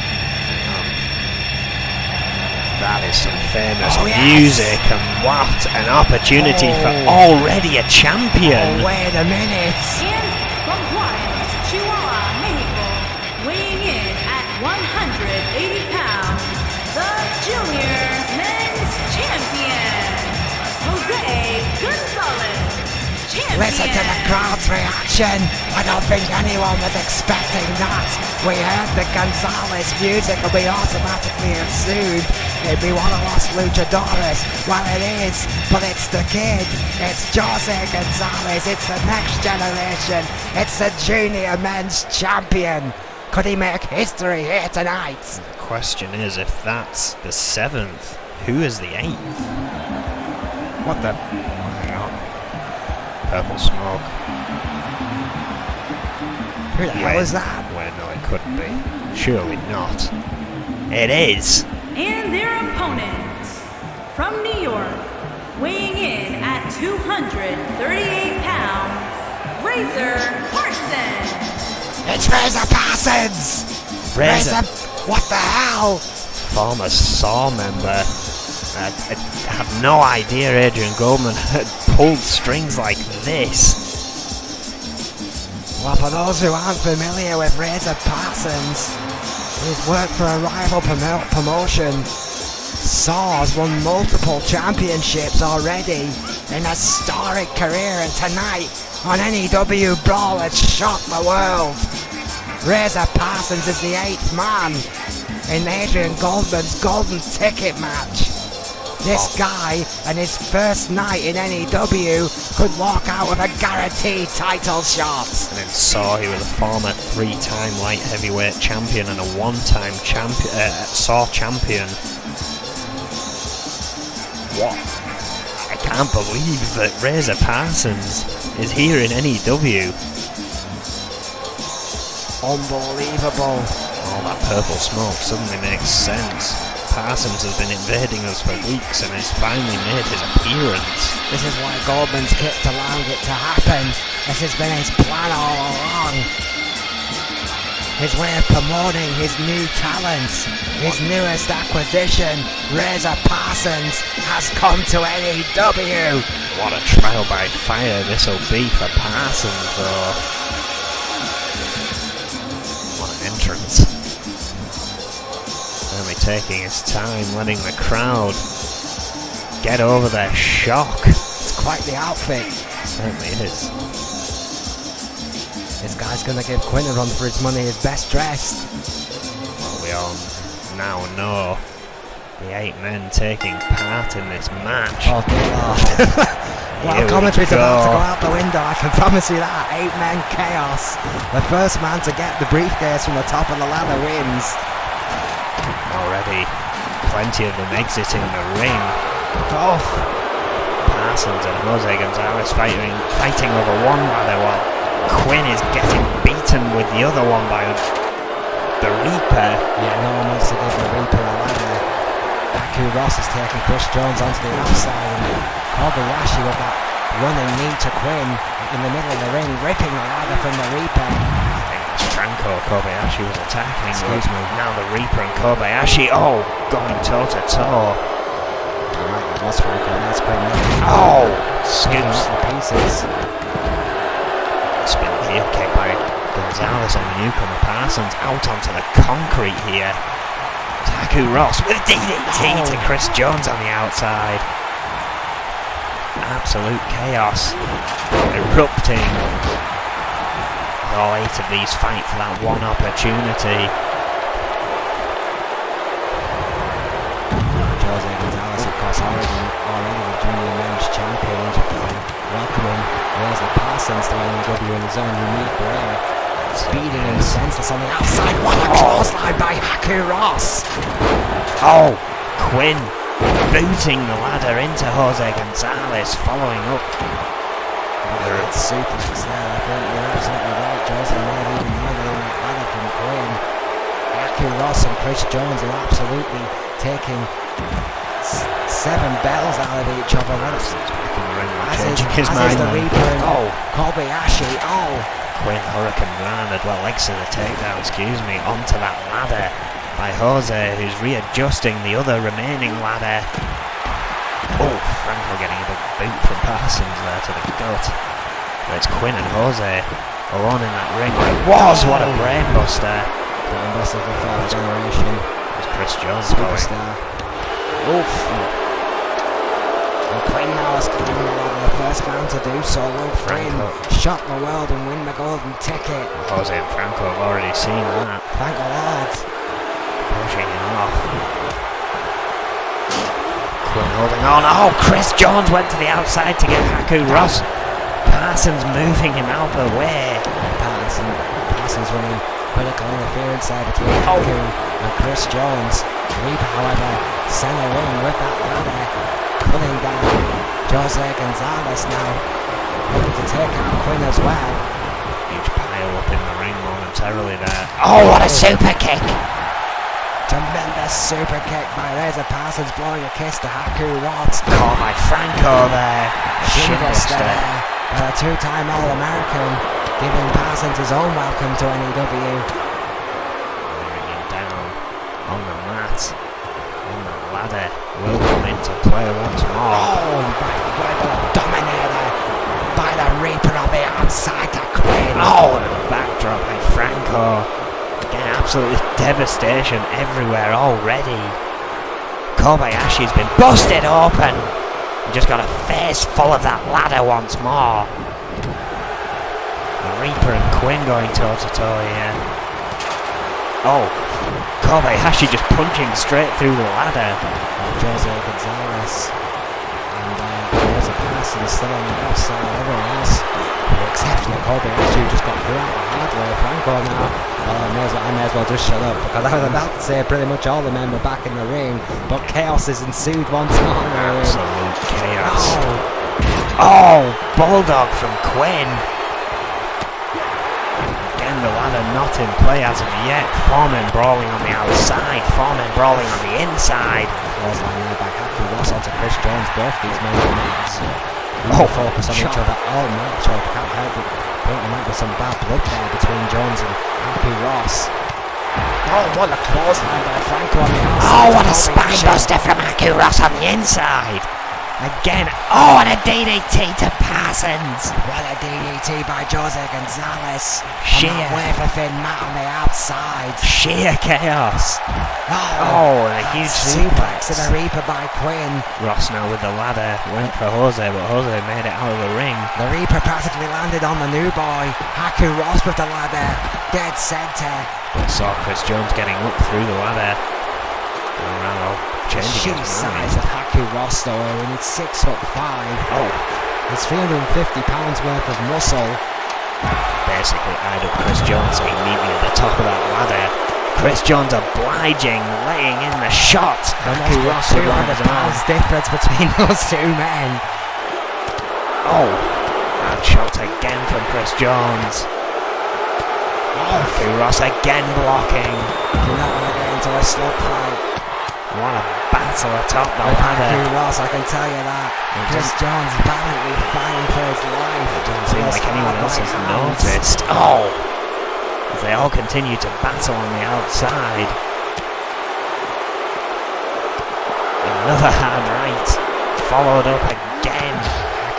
That is some famous Oh, yes. music, and what an opportunity for already a champion. Oh, wait a minute. And from Juarez, Chihuahua, Mexico, weighing in at 180 pounds, the junior men's champion, Jose Gonzalez. Champion. Listen to the crowd's reaction. I don't think anyone was expecting that. We heard the Gonzalez music and we automatically assumed it'd be one of Los Luchadores. Well, it is, but it's the kid. It's Jose Gonzalez. It's the next generation. It's the junior men's champion. Could he make history here tonight? The question is, if that's the 7th, who is the 8th? What the? Hang on. Purple smoke. Who the hell is that? Well, no, it couldn't be. Surely not. It is. And their opponents, from New York, weighing in at 238 pounds, Razor Parsons. It's Razor Parsons! Razor. What the hell? Former Saw member. I had no idea Adrian Goldman had pulled strings like this. Well, for those who aren't familiar with Razor Parsons, he's worked for a rival promotion. Saw has won multiple championships already in a historic career, and tonight on N.E.W. Brawl it's shocked the world. Razor Parsons is the 8th man in Adrian Goldman's golden ticket match. This guy and his first night in N.E.W. could walk out with a guaranteed title shot. And in Saw, he was a former 3-time light heavyweight champion and a 1-time Saw champion. What? I can't believe that Razor Parsons is here in N.E.W. Unbelievable. All that purple smoke suddenly makes sense. Parsons has been invading us for weeks and has finally made his appearance. This is why Goldman's kicked allowed it to happen. This has been his plan all along. His way of promoting his new talents. His newest acquisition, Razor Parsons, has come to N.E.W. What a trial by fire this will be for Parsons, though. What an entrance. Only taking his time, letting the crowd get over their shock. It's quite the outfit. It certainly is. This guy's gonna give Quinn a run for his money, his best dressed. Well, we all now know the 8 men taking part in this match. Oh dear Lord. Well, commentary's about to go out the window, I can promise you that. 8-man chaos. The first man to get the briefcase from the top of the ladder wins. Already plenty of them exiting the ring. Oh, Parsons and Jose Gonzalez fighting over one ladder while Quinn is getting beaten with the other one by the Reaper. yeah, no one wants to give the Reaper a ladder. Haku Ross is taking Chris Jones onto the outside, and Kobayashi with that running knee to Quinn in the middle of the ring, ripping the ladder from the Reaper. Franco Kobayashi was attacking. Excuse me. Now the Reaper and Kobayashi, going toe to toe. Alright, that was Franco, that's Quinn now. Oh! Picking Scoops. up the pieces. Spin heel kick by Gonzalez on the newcomer. Parsons out onto the concrete here. Haku Ross with DDT to Chris Jones on the outside. Absolute chaos erupting. All 8 of these fight for that one opportunity. Jose Gonzalez, of course, already the junior men's champion. Welcoming Wesley Parsons to N.E.W in his own unique way. Beating him senseless on the outside. What a clothesline by Haku Ross! Oh, Quinn booting the ladder into Jose Gonzalez, following up. It's suplex there, I think you're absolutely right. Jose may have even landed on that ladder from Quinn. Haku Ross and Chris Jones are absolutely taking 7 bells out of each other. As is the Reaper and Kobayashi. Quinn Hurricane Run, legs to the takedown, onto that ladder by Jose, who's readjusting the other remaining ladder. Oh, Franco getting a big boot from Parsons there to the gut. But it's Quinn and Jose alone in that ring. What a brainbuster. Brainbuster of the 4th generation. There's Chris Jones Superstar. Oof. And Quinn now has climbed the ladder, the first man to do so. Will Quinn shock the world and win the golden ticket. Jose and Franco have already seen that. Thank the Lord. Pushing him off. Quinn holding on. Oh, Chris Jones went to the outside to get Haku Ross. Parsons moving him out the way. Parsons running critical interference there between Haku and Chris Jones. Reaper, however, sent a ring with that ladder, pulling down Jose Gonzalez now, looking to take out Quinn as well. Huge pile up in the ring momentarily there. Oh, what a super kick! Tremendous super kick by Razor Parsons, blowing a kiss to Haku Ross. Caught by Franco there. Shinbuster there, a 2-time All-American, giving Parsons his own welcome to N.E.W. Laying him down on the mat, on the ladder, will come into play once more. Oh, by the Dominator, by the Reaper on the outside to Quinn. Oh, and a backdrop by Franco. Again, absolutely devastation everywhere already. Kobayashi's been busted open. He just got a face full of that ladder once more. The Reaper and Quinn going toe to toe here. Oh, Kobayashi just punching straight through the ladder. Jose Gonzalez and Razor Parsons still on the outside. Everyone else, exceptional Kobayashi, just got through out the hard way. Franco now. Well, I may as well just shut up, because I was about to say pretty much all the men were back in the ring, but chaos has ensued once more. Absolute chaos. Oh, Bulldog from Quinn. Again, the ladder not in play as of yet. Foreman brawling on the outside, Foreman brawling on the inside. Clothesline there by Haku Ross onto Chris Jones. Both these men focus on each other all match. I can't help it. I think there might be some bad blood there between Jones and Haku Ross. Oh, what a clothesline by Franco on the outside. Oh, what a spinebuster from Haku Ross on the inside. Again, oh, and a DDT to Parsons. What a DDT by Jose Gonzalez. Sheer wafer thin mat on the outside. Sheer chaos. Oh, and a huge suplex to the Reaper by Quinn. Ross now with the ladder went for Jose, but Jose made it out of the ring. The Reaper practically landed on the new boy. Haku Ross with the ladder, dead center. We saw Chris Jones getting up through the ladder. Sheer size of Haku Ross though, and he's 6'5". Oh, It's 350 pounds worth of muscle. Basically eyed up Chris Jones, saying meet me at the top of that ladder. Chris Jones obliging, laying in the shot. Haku Ross 200 pounds difference between those two men. Oh, and shot again from Chris Jones. Haku Ross again blocking. Do not want to get into a slug fight. What a battle atop the With ladder. Haku Ross, I can tell you that. Chris Jones valiantly fighting for his life. Doesn't seem like anyone else has noticed. Oh! As they all continue to battle on the outside. Another hard right. Followed up again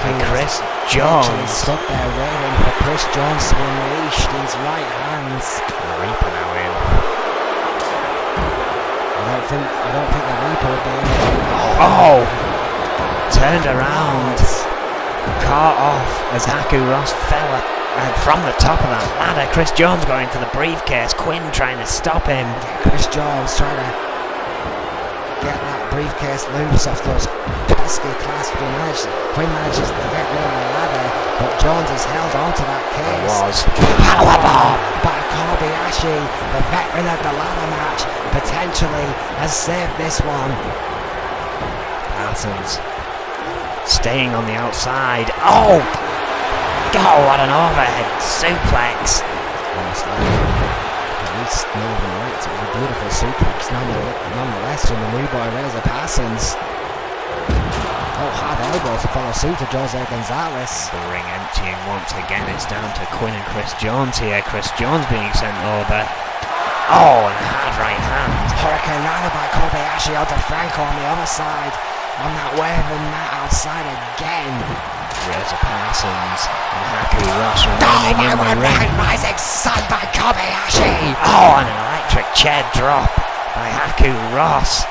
by Chris Jones. Stuck there waiting for Chris Jones to unleash these right hands. The Reaper now in. I don't think the Reaper would be able to. Oh! Turned around. Caught off as Haku Ross fell from the top of that ladder. Chris Jones going for the briefcase. Quinn trying to stop him. Chris Jones trying to get that briefcase loose off those pesky clasps. Quinn manages to get rid of the ladder, but Jones has held on to that case. It was. Powerbomb by Kobayashi, the veteran of the ladder match, potentially has saved this one. Parsons staying on the outside. Oh! Oh, what an overhead suplex. At least Northern Lights, it was a beautiful suplex nonetheless from the new boy Razor Parsons. Oh, hard elbow to follow suit to Jose Gonzalez. The ring emptying once again. It's down to Quinn and Chris Jones here. Chris Jones being sent over. Oh, and hard right hand. Hurricane Rana by Kobayashi onto Franco on the other side. On that waving mat outside again. Razor Parsons and Haku Ross remaining in the ring. Rising sun by Kobayashi. Oh, and an electric chair drop by Haku Ross.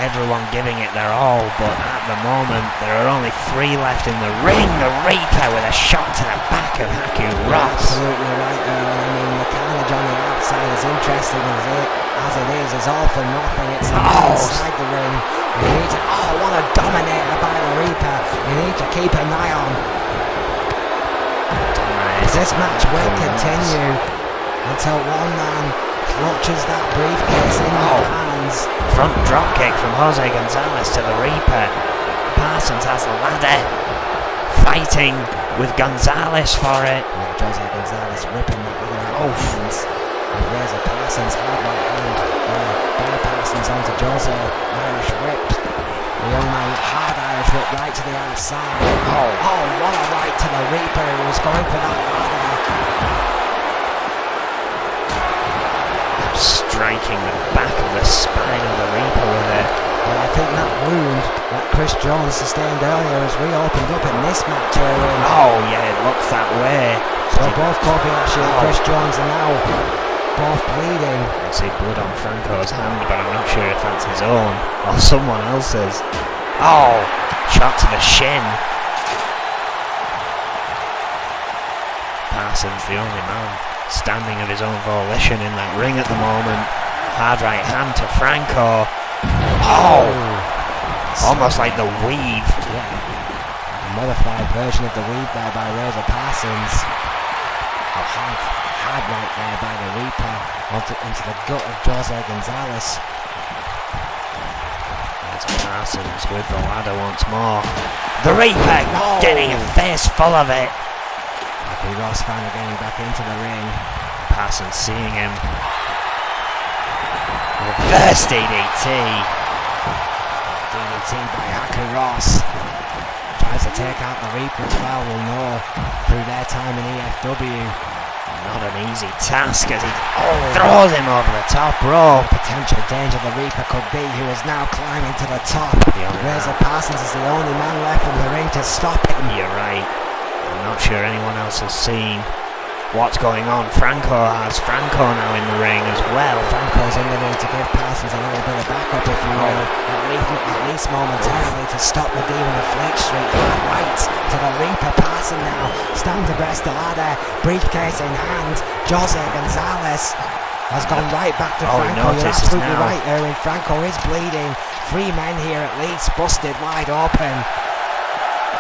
Everyone giving it their all, but at the moment there are only 3 left in the ring. The Reaper with a shot to the back of Haku Ross. Absolutely right, I mean, the carnage on the outside, as interesting as it is all for nothing. It's inside the ring. You need to, what a dominator by the Reaper. You need to keep an eye on. This match will continue until one man clutches that briefcase in their hands. Front drop kick from Jose Gonzalez to the Reaper. Parsons has the ladder, fighting with Gonzalez for it. Yeah, Jose Gonzalez ripping that ladder out of hands. And there's a Parsons hard right hand by Parsons onto Jose. Irish whip. The young man, hard Irish whip right to the outside. Oh, what a right to the Reaper who was going for that ladder. Striking the back of the spine of the Reaper with it. Well, I think that wound that Chris Jones sustained earlier has reopened up in this match, Erwin. Oh yeah, it looks that way. So both Kobayashi and Chris Jones are now both bleeding. I see blood on Franco's hand, but I'm not sure if that's his own or someone else's. Oh, shot to the shin. Parsons, the only man standing of his own volition in that ring at the moment. Hard right hand to Franco. Oh! Almost like the weave. Yeah. A modified version of the weave there by Razor Parsons. A hard right there by the Reaper into the gut of Jose Gonzalez. There's Parsons with the ladder once more. The Reaper getting a face full of it. Haku Ross finally getting back into the ring. Parsons seeing him. Reverse DDT. DDT by Haku Ross. Tries to take out the Reaper as well, we'll know through their time in EFW. Not an easy task as he throws him over the top rope. Potential danger the Reaper could be, who is now climbing to the top. Razor Parsons is the only man left in the ring to stop him. You're right. I'm not sure anyone else has seen what's going on. Franco now in the ring as well. Franco's in the ring to give Parsons a little bit of backup, if you will, at least momentarily, to stop the Demon of Fleet Street. Right to the Reaper. Parsons now stands abreast the ladder, briefcase in hand. Jose Gonzalez has gone right back to Franco. You're absolutely right, Erwin. Franco is bleeding. 3 men here at least, busted wide open.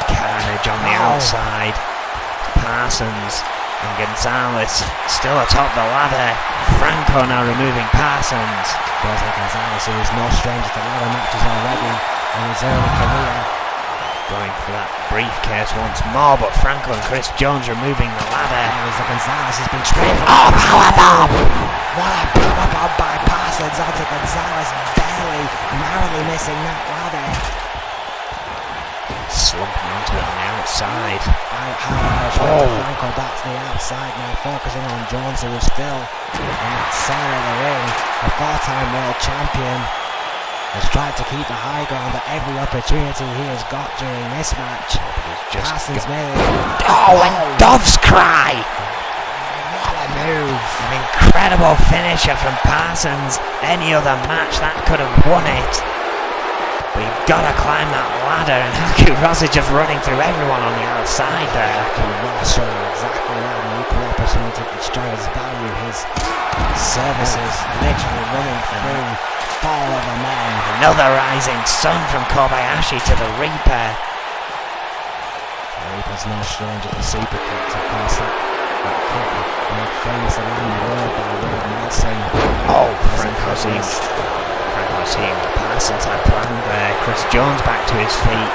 Carnage on the outside. Parsons and Gonzalez still atop the ladder. Franco now removing Parsons. Jose Gonzalez, who is no stranger to ladder matches already in his early career. Going for that briefcase once more, but Franco and Chris Jones removing the ladder. Gonzalez has been trained for powerbomb! What a powerbomb by Parsons! Parsons onto Gonzalez, barely, narrowly missing that ladder. Slumping onto it on the outside. Franco, that's the outside now, focusing on Jones, who is still in that centre of the ring. The 4-time world champion has tried to keep the high ground at every opportunity he has got during this match. Parsons made it. And Dove's cry! What a move! An incredible finisher from Parsons. Any other match that could have won it. But you've got to climb that ladder, and Haku Rossi just running through everyone on the outside there. Haku Ross showing exactly that, an equal opportunity to destroy his value. His services literally running through 4 other men. Another rising sun from Kobayashi to the Reaper. The Reaper's no stranger to super kicks, of course. That kick made famous around the world by Wade Nelson. Franco seeing the Parsons had planned there. Chris Jones back to his feet.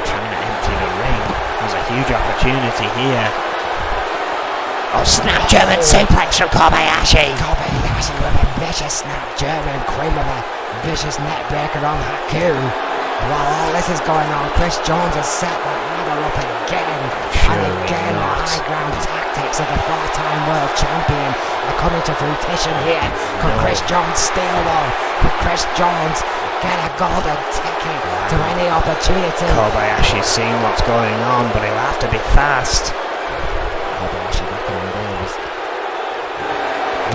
Trying to empty the ring. There's a huge opportunity here. Snap German suplex from Kobayashi. Kobayashi with a vicious snap German. Quinn with a vicious neck breaker on Haku. While all this is going on, Chris Jones has set that ladder up again. And again, the high ground tactics of the 4-time world champion are coming to fruition here. Could Chris Jones steal one? Could Chris Jones get a golden ticket to any opportunity? Kobayashi's seeing what's going on, but he'll have to be fast. Kobayashi back in the day was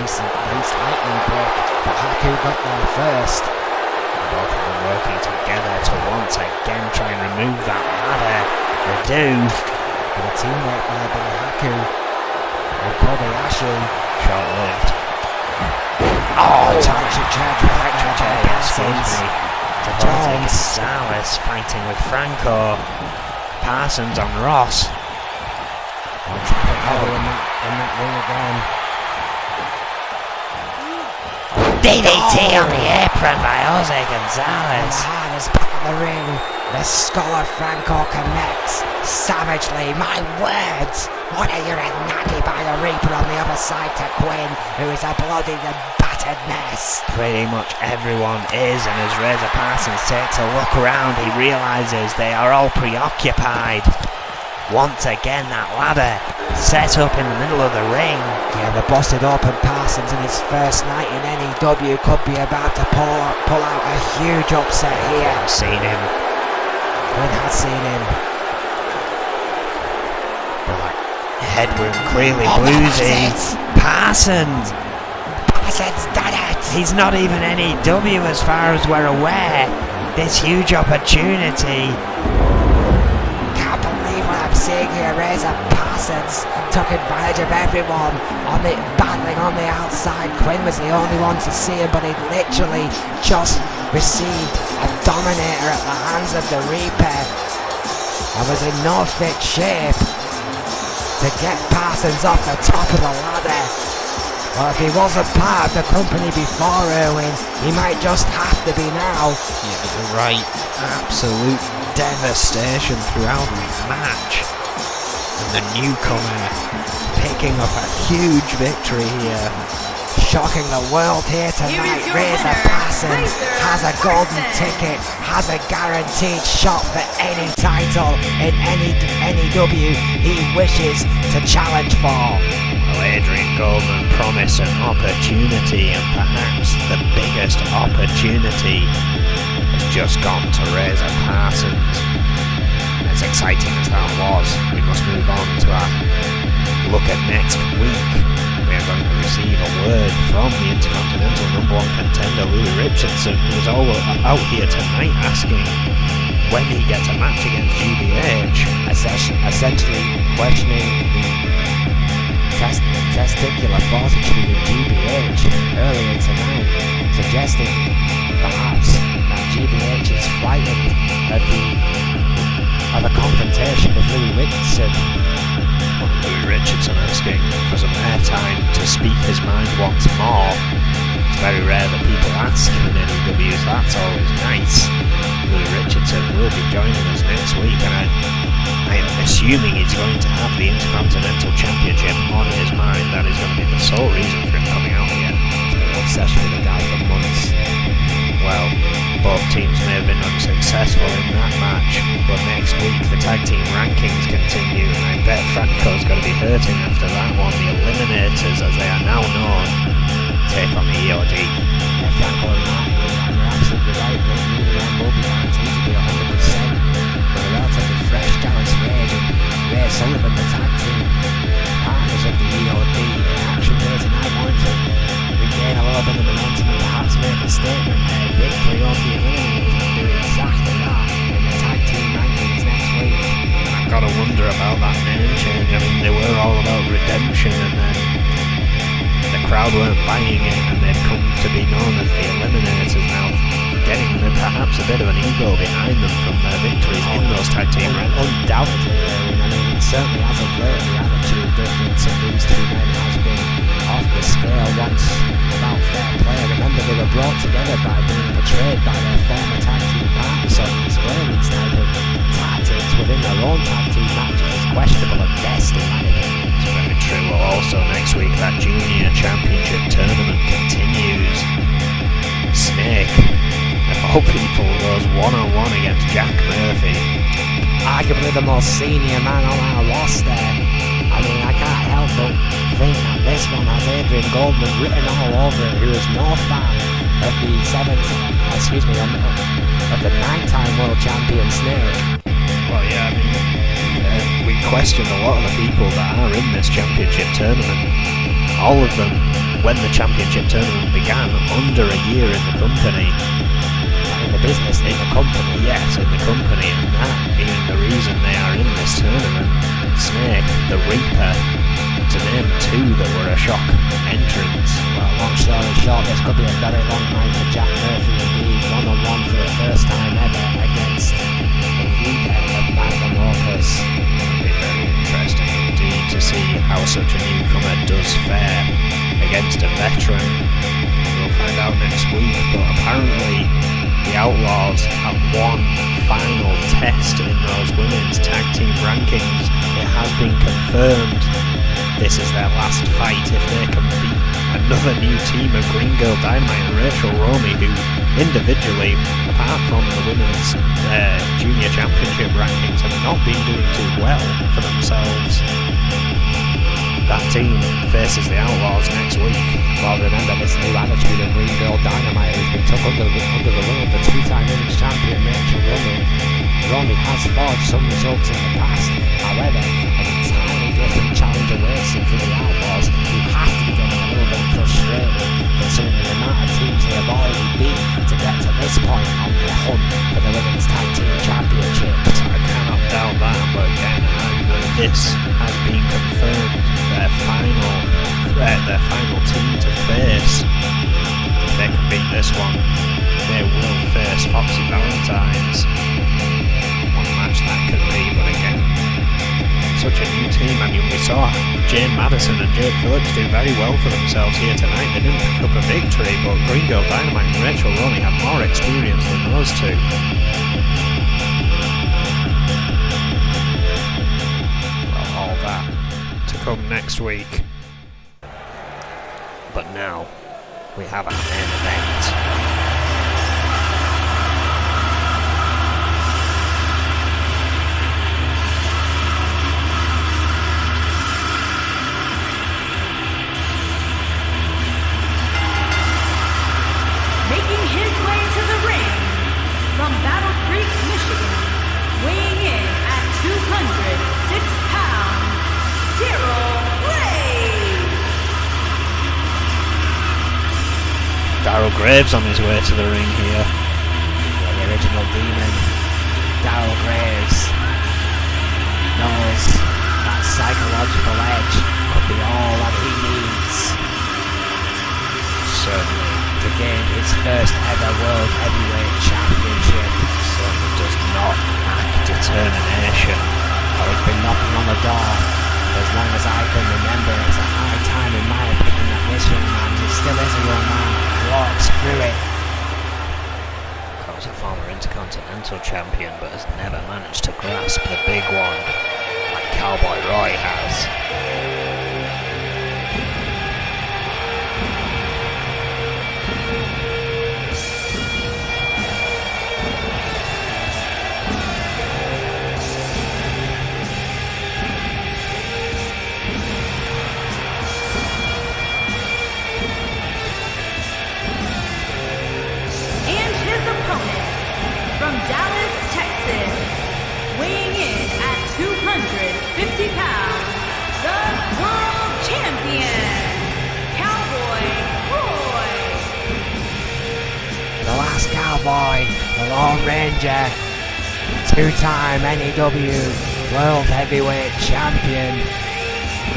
least lightning quick, but Haku got there first. Both of them working together to once again try and remove that ladder. They do. But a teamwork there by Haku and Kobayashi. Short-lived. Electric charge by Parsons. To Jones. Gonzalez fighting with Franco. Parsons on Ross. Traffic heavy in that ring again. DDT on the apron by Jose Gonzalez. Hard is back in the ring. The skull of Franco connects savagely. My words! What are you N.E.W by the Reaper on the other side to Quinn, who is a bloody and battered mess. Pretty much everyone is, and as Razor Parsons takes a look around, he realises they are all preoccupied. Once again, that ladder set up in the middle of the ring. Yeah, the busted open Parsons in his first night in N.E.W could be about to pull out a huge upset here. I've seen him. Quinn has seen him. Head wound clearly bluesy. Parsons done it! He's not even N.E.W as far as we're aware. This huge opportunity. I'm seeing here Razor Parsons took advantage of everyone battling on the outside. Quinn was the only one to see him, but he literally just received a dominator at the hands of the Reaper and was in no fit shape to get Parsons off the top of the ladder. Well, if he wasn't part of the company before Irwin, he might just have to be now. Yeah, you're right. Absolute devastation throughout the match. And the newcomer picking up a huge victory here. Shocking the world here tonight. Razor Parsons has a golden ticket, has a guaranteed shot for any title in any N.E.W he wishes to challenge for. Well, Adrian Goldman promised an opportunity, and perhaps the biggest opportunity has just gone to Razor Parsons. As exciting as that was, we must move on to our look at next week. We are going to receive a word from the Intercontinental #1 contender Louis Richardson, who was out here tonight asking when he gets a match against GBH. Essentially questioning the testicular fortitude of GBH earlier tonight, suggesting perhaps that GBH is frightened of a confrontation with Louis Richardson. Louis Richardson asking for some airtime to speak his mind once more. It's very rare that people ask in N.E.W, so that's always nice. Louis Richardson will be joining us next week, and I'm assuming he's going to have the Intercontinental Championship on his mind. That is going to be the sole reason for him coming obsession with the guy for months. Well, both teams may have been unsuccessful in that match, but next week the tag team rankings continue, and I bet Franco's going to be hurting after that one. The Eliminators, as they are now known, take on the EOD. Yeah, Franco and Martin, you're absolutely right. Moving on will be guaranteed to be 100%. But a relatively fresh Dallas Rage and Ray Sullivan, the tag team partners of the EOD, in action here tonight, wanting to regain a little bit of momentum and perhaps make a statement. Victory over the Eliminators and do exactly that in the tag team rankings next week. I've got to wonder about that name change. I mean, they were all about redemption, and then the crowd weren't buying it, and they've come to be known as the Eliminators now, getting perhaps a bit of an ego behind them from their victories in those tag team rankings. Undoubtedly, I mean, certainly as of late, the attitude difference of these two men has been off the scale once about fair play. Remember, they were brought together by being betrayed by their former tag team partners, so displaying these type of tactics within their own tag team matches is questionable at best, in my opinion. It's very true. Well, also next week that Junior Championship tournament continues. Snake, of all people, goes one-on-one against Jack Murphy. Arguably the most senior man on our roster. I mean, I can't help but think that this one has Adrian Goldman written all over it, who is no fan of the of the 9-time world champion Snake. Well, yeah, I mean, we questioned a lot of the people that are in this championship tournament. All of them, when the championship tournament began, under a year in the company. In the business, in the company. Yes, in the company, and that being the reason they are in this tournament. Snake, the Reaper, to name two that were a shock entrance. Well, long story short, this could be a very long night for Jack Murphy indeed. One-on-one for the first time ever against the leader of Magnum Opus. It'll be very interesting indeed to see how such a newcomer does fare against a veteran. We'll find out next week, but apparently the Outlaws have one final test in those women's tag team rankings. It has been confirmed this is their last fight if they can beat another new team of Green Girl Dynamite and Rachel Romey, who individually, apart from the women's junior championship rankings, have not been doing too well for themselves. That team faces the Outlaws next week. Well, remember this new attitude of Green Girl Dynamite has been took under the wing of the two-time women's champion Rachel Romey. Romey has forged some results in the past. However, an entirely different challenge awaits them for the Outlaws, who have to be getting a little bit frustrated considering the amount of teams they have already beat to get to this point on the hunt for the women's tag team championship. I cannot doubt that, but again, this has been confirmed. Their final team to face. If they can beat this one, they will face Foxy Valentine's. One match that could be, but again, such a new team. I mean, we saw Jane Madison and Jade Phillips do very well for themselves here tonight. They didn't pick up a victory, but Green Girl Dynamite and Rachel Romey have more experience than those two. Well, all that to come next week. But now, we have a main event. Making his way to the ring from Battle Creek, Michigan, weighing in at 206 pounds, Darryl Graves on his way to the ring here. Yeah, the original demon, Darryl Graves, knows that psychological edge could be all that he needs. Certainly. To gain his first ever World Heavyweight Championship. Certainly does not lack determination. Oh, he's been knocking on the door as long as I can remember. It's a high time, in my opinion, that this young man, he still is a young man, walks through it. Cole's a former Intercontinental Champion, but has never managed to grasp the big one like Cowboy Roy has. from Dallas, Texas, weighing in at 250 pounds, the world champion, Cowboy Roy. The last cowboy, the Lone Ranger, two-time N.E.W. World Heavyweight Champion,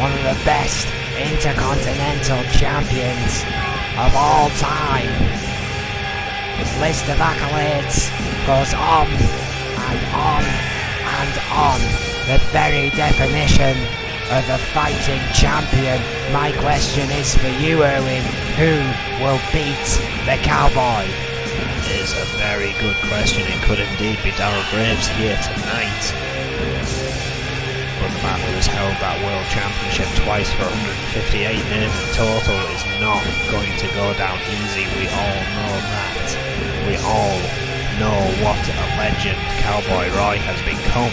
one of the best intercontinental champions of all time. His list of accolades goes on and on and on. The very definition of a fighting champion. My question is for you, Erwin, who will beat the cowboy? It is a very good question. It could indeed be Darryl Graves here tonight. But the man who has held that world championship twice for 158 minutes in total is not going to go down easy. We all know that. We all know what a legend Cowboy Roy has become.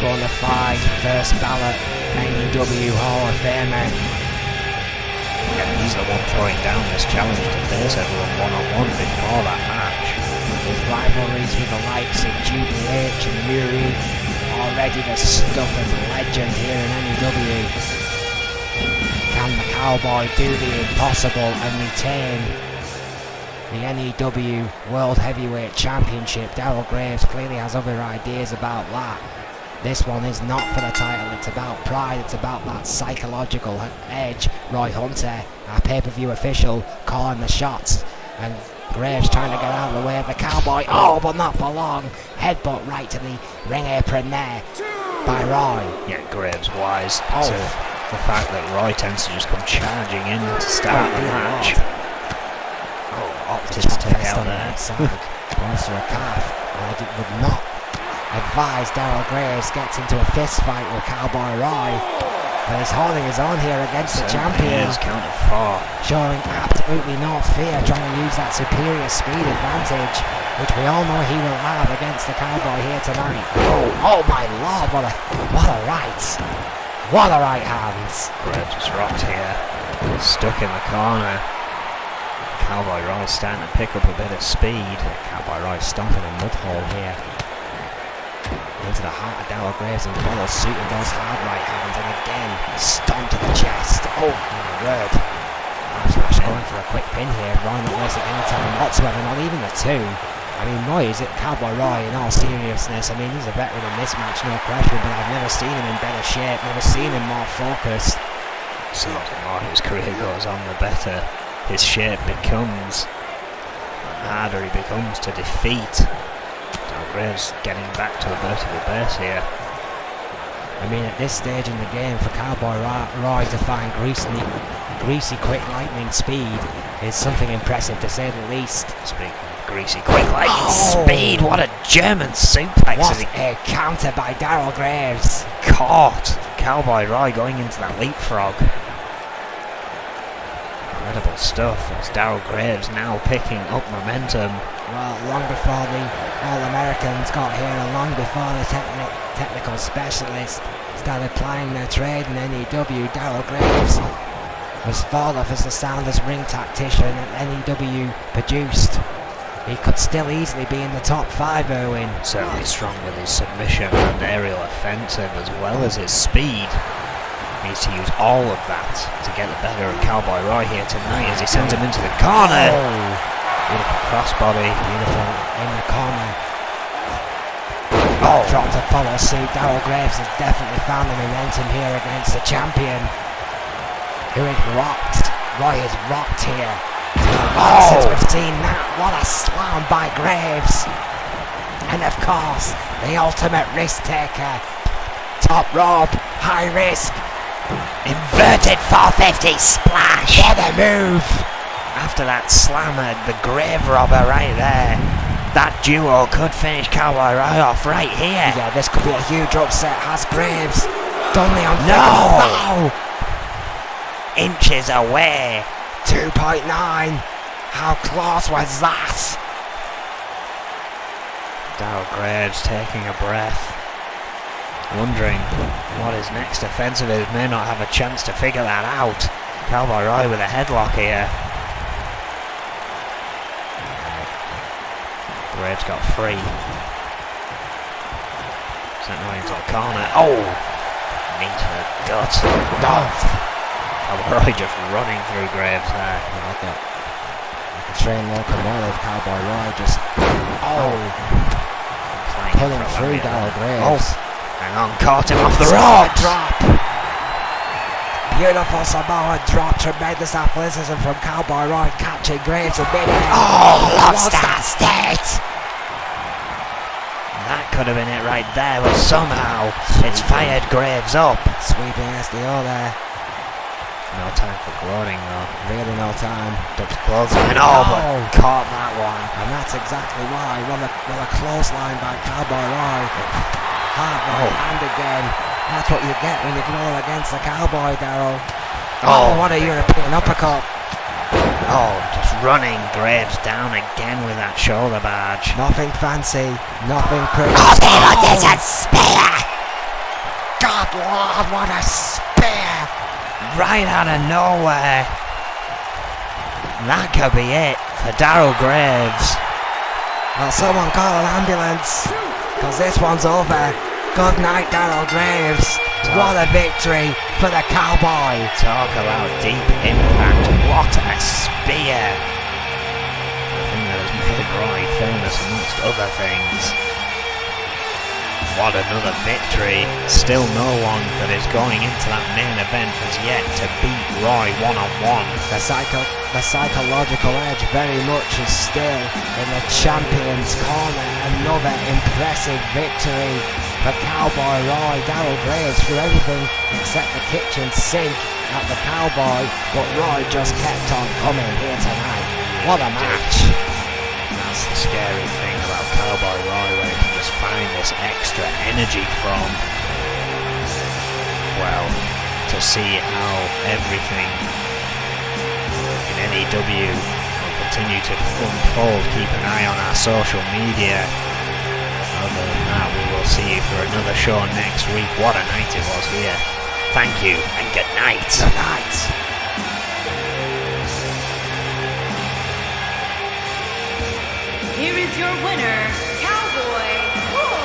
Bonafide first ballot N.E.W. Hall of Famer. And he's the one throwing down this challenge to face everyone one-on-one before that match. With rivalries with the likes of Jubilee H and Muri, already the stuff of legend here in N.E.W. Can the cowboy do the impossible and retain the N.E.W. World Heavyweight Championship? Darryl Graves clearly has other ideas about that. This one is not for the title, it's about pride, it's about that psychological edge. Roy Hunter, our pay-per-view official, calling the shots, and Graves trying to get out of the way of the cowboy. Oh, but not for long. Headbutt right to the ring apron there by Roy. Yeah, Graves wise to the fact that Roy tends to just come charging in to start the match. Opted to take out the outside. Goes for a calf. I would not advise Darryl Graves gets into a fist fight with Cowboy Roy, but he's holding his own here against the champion. Is count of 4. Showing absolutely no fear, trying to use that superior speed advantage, which we all know he will have against the cowboy here tonight. Oh my lord, what a right. What a right hand. Graves was rocked here. Stuck in the corner. Cowboy Roy starting to pick up a bit of speed. Cowboy Roy stomping a mud hole here into the heart of Darryl Graves and follows suit with those hard right hands, and again stomp to the chest. Oh my word. Flash going for a quick pin here. Roy not wasting any time whatsoever, not even the two. I mean, Roy is it Cowboy Roy in all seriousness. I mean, he's a veteran in this match, no question, but I've never seen him in better shape, never seen him more focused. So the more his career goes on, the better his shape becomes, the harder he becomes to defeat. Graves getting back to a vertical base here. I mean, at this stage in the game, for Cowboy Roy to find greasy quick lightning speed is something impressive, to say the least. Speaking of greasy quick lightning speed, what a German suplex! What a counter by Darryl Graves. Caught Cowboy Roy going into that leapfrog. Incredible stuff as Darryl Graves now picking up momentum. Well, long before the All-Americans got here, and long before the technical specialists started plying their trade in N.E.W., Darryl Graves was thought of as the soundest ring tactician that N.E.W. produced. He could still easily be in the top 5, Erwin. Certainly strong with his submission and aerial offensive, as well as his speed. Needs to use all of that to get the better of Cowboy Roy here tonight as he sends him into the corner. Beautiful crossbody. Beautiful in the corner. Drop to follow suit. Darryl Graves has definitely found the momentum here against the champion, who is rocked. Roy is rocked here. Since we've seen that, what a slam by Graves. And of course, the ultimate risk taker. Top rope, high risk. Inverted 450 splash. What a move. After that slammer, the grave robber right there. That duo could finish Cowboy Roy off right here. Yeah, this could be a huge upset. Has Graves done the unthinkable? No! Inches away. 2.9. How close was that? Darryl Graves taking a breath, wondering what his next offensive is. May not have a chance to figure that out. Cowboy Roy with a headlock here. Graves got free. Sent away into a corner. Oh! Knee to the gut. Cowboy Roy just running through Graves there. Like a trained locomotive, Cowboy Roy just pulling through Daryl Graves. Hang on, caught him off the rope. Drop. Beautiful Samoa drop. Tremendous athleticism from Cowboy Roy, catching Graves in mid-air. Lost that state. That could have been it right there, but somehow it's fired Graves up. Sweeping SDO there. No time for gloating though. Really no time. Ducked clothesline. But caught that one. And that's exactly why. Well, a clothesline by Cowboy Roy. Hard right hand again. That's what you get when you go against the Cowboy, Daryl. What a European uppercut. Just running Graves down again with that shoulder barge. Nothing fancy, nothing pretty. There's a spear. God Lord, what a spear. Right out of nowhere. That could be it for Daryl Graves. Well, someone call an ambulance, because this one's over. Good night, Daryl Graves. What a victory for the Cowboy. Talk about deep impact. What a spear. The thing that has made Roy famous amongst other things. What another victory. Still no one that is going into that main event has yet to beat Roy one-on-one. The psychological edge very much is still in the champion's corner. Another impressive victory for Cowboy Roy. Daryl Graves threw everything except the kitchen sink at the Cowboy, but Roy just kept on coming here tonight. What a match. That's the scary thing about Cowboy Roy, where you can just find this extra energy from. Well, to see how everything in N.E.W. will continue to unfold, keep an eye on our social media. Other than that, we will see you for another show next week. What a night it was here. Thank you and good night. Good night. Here is your winner, Cowboy Roy.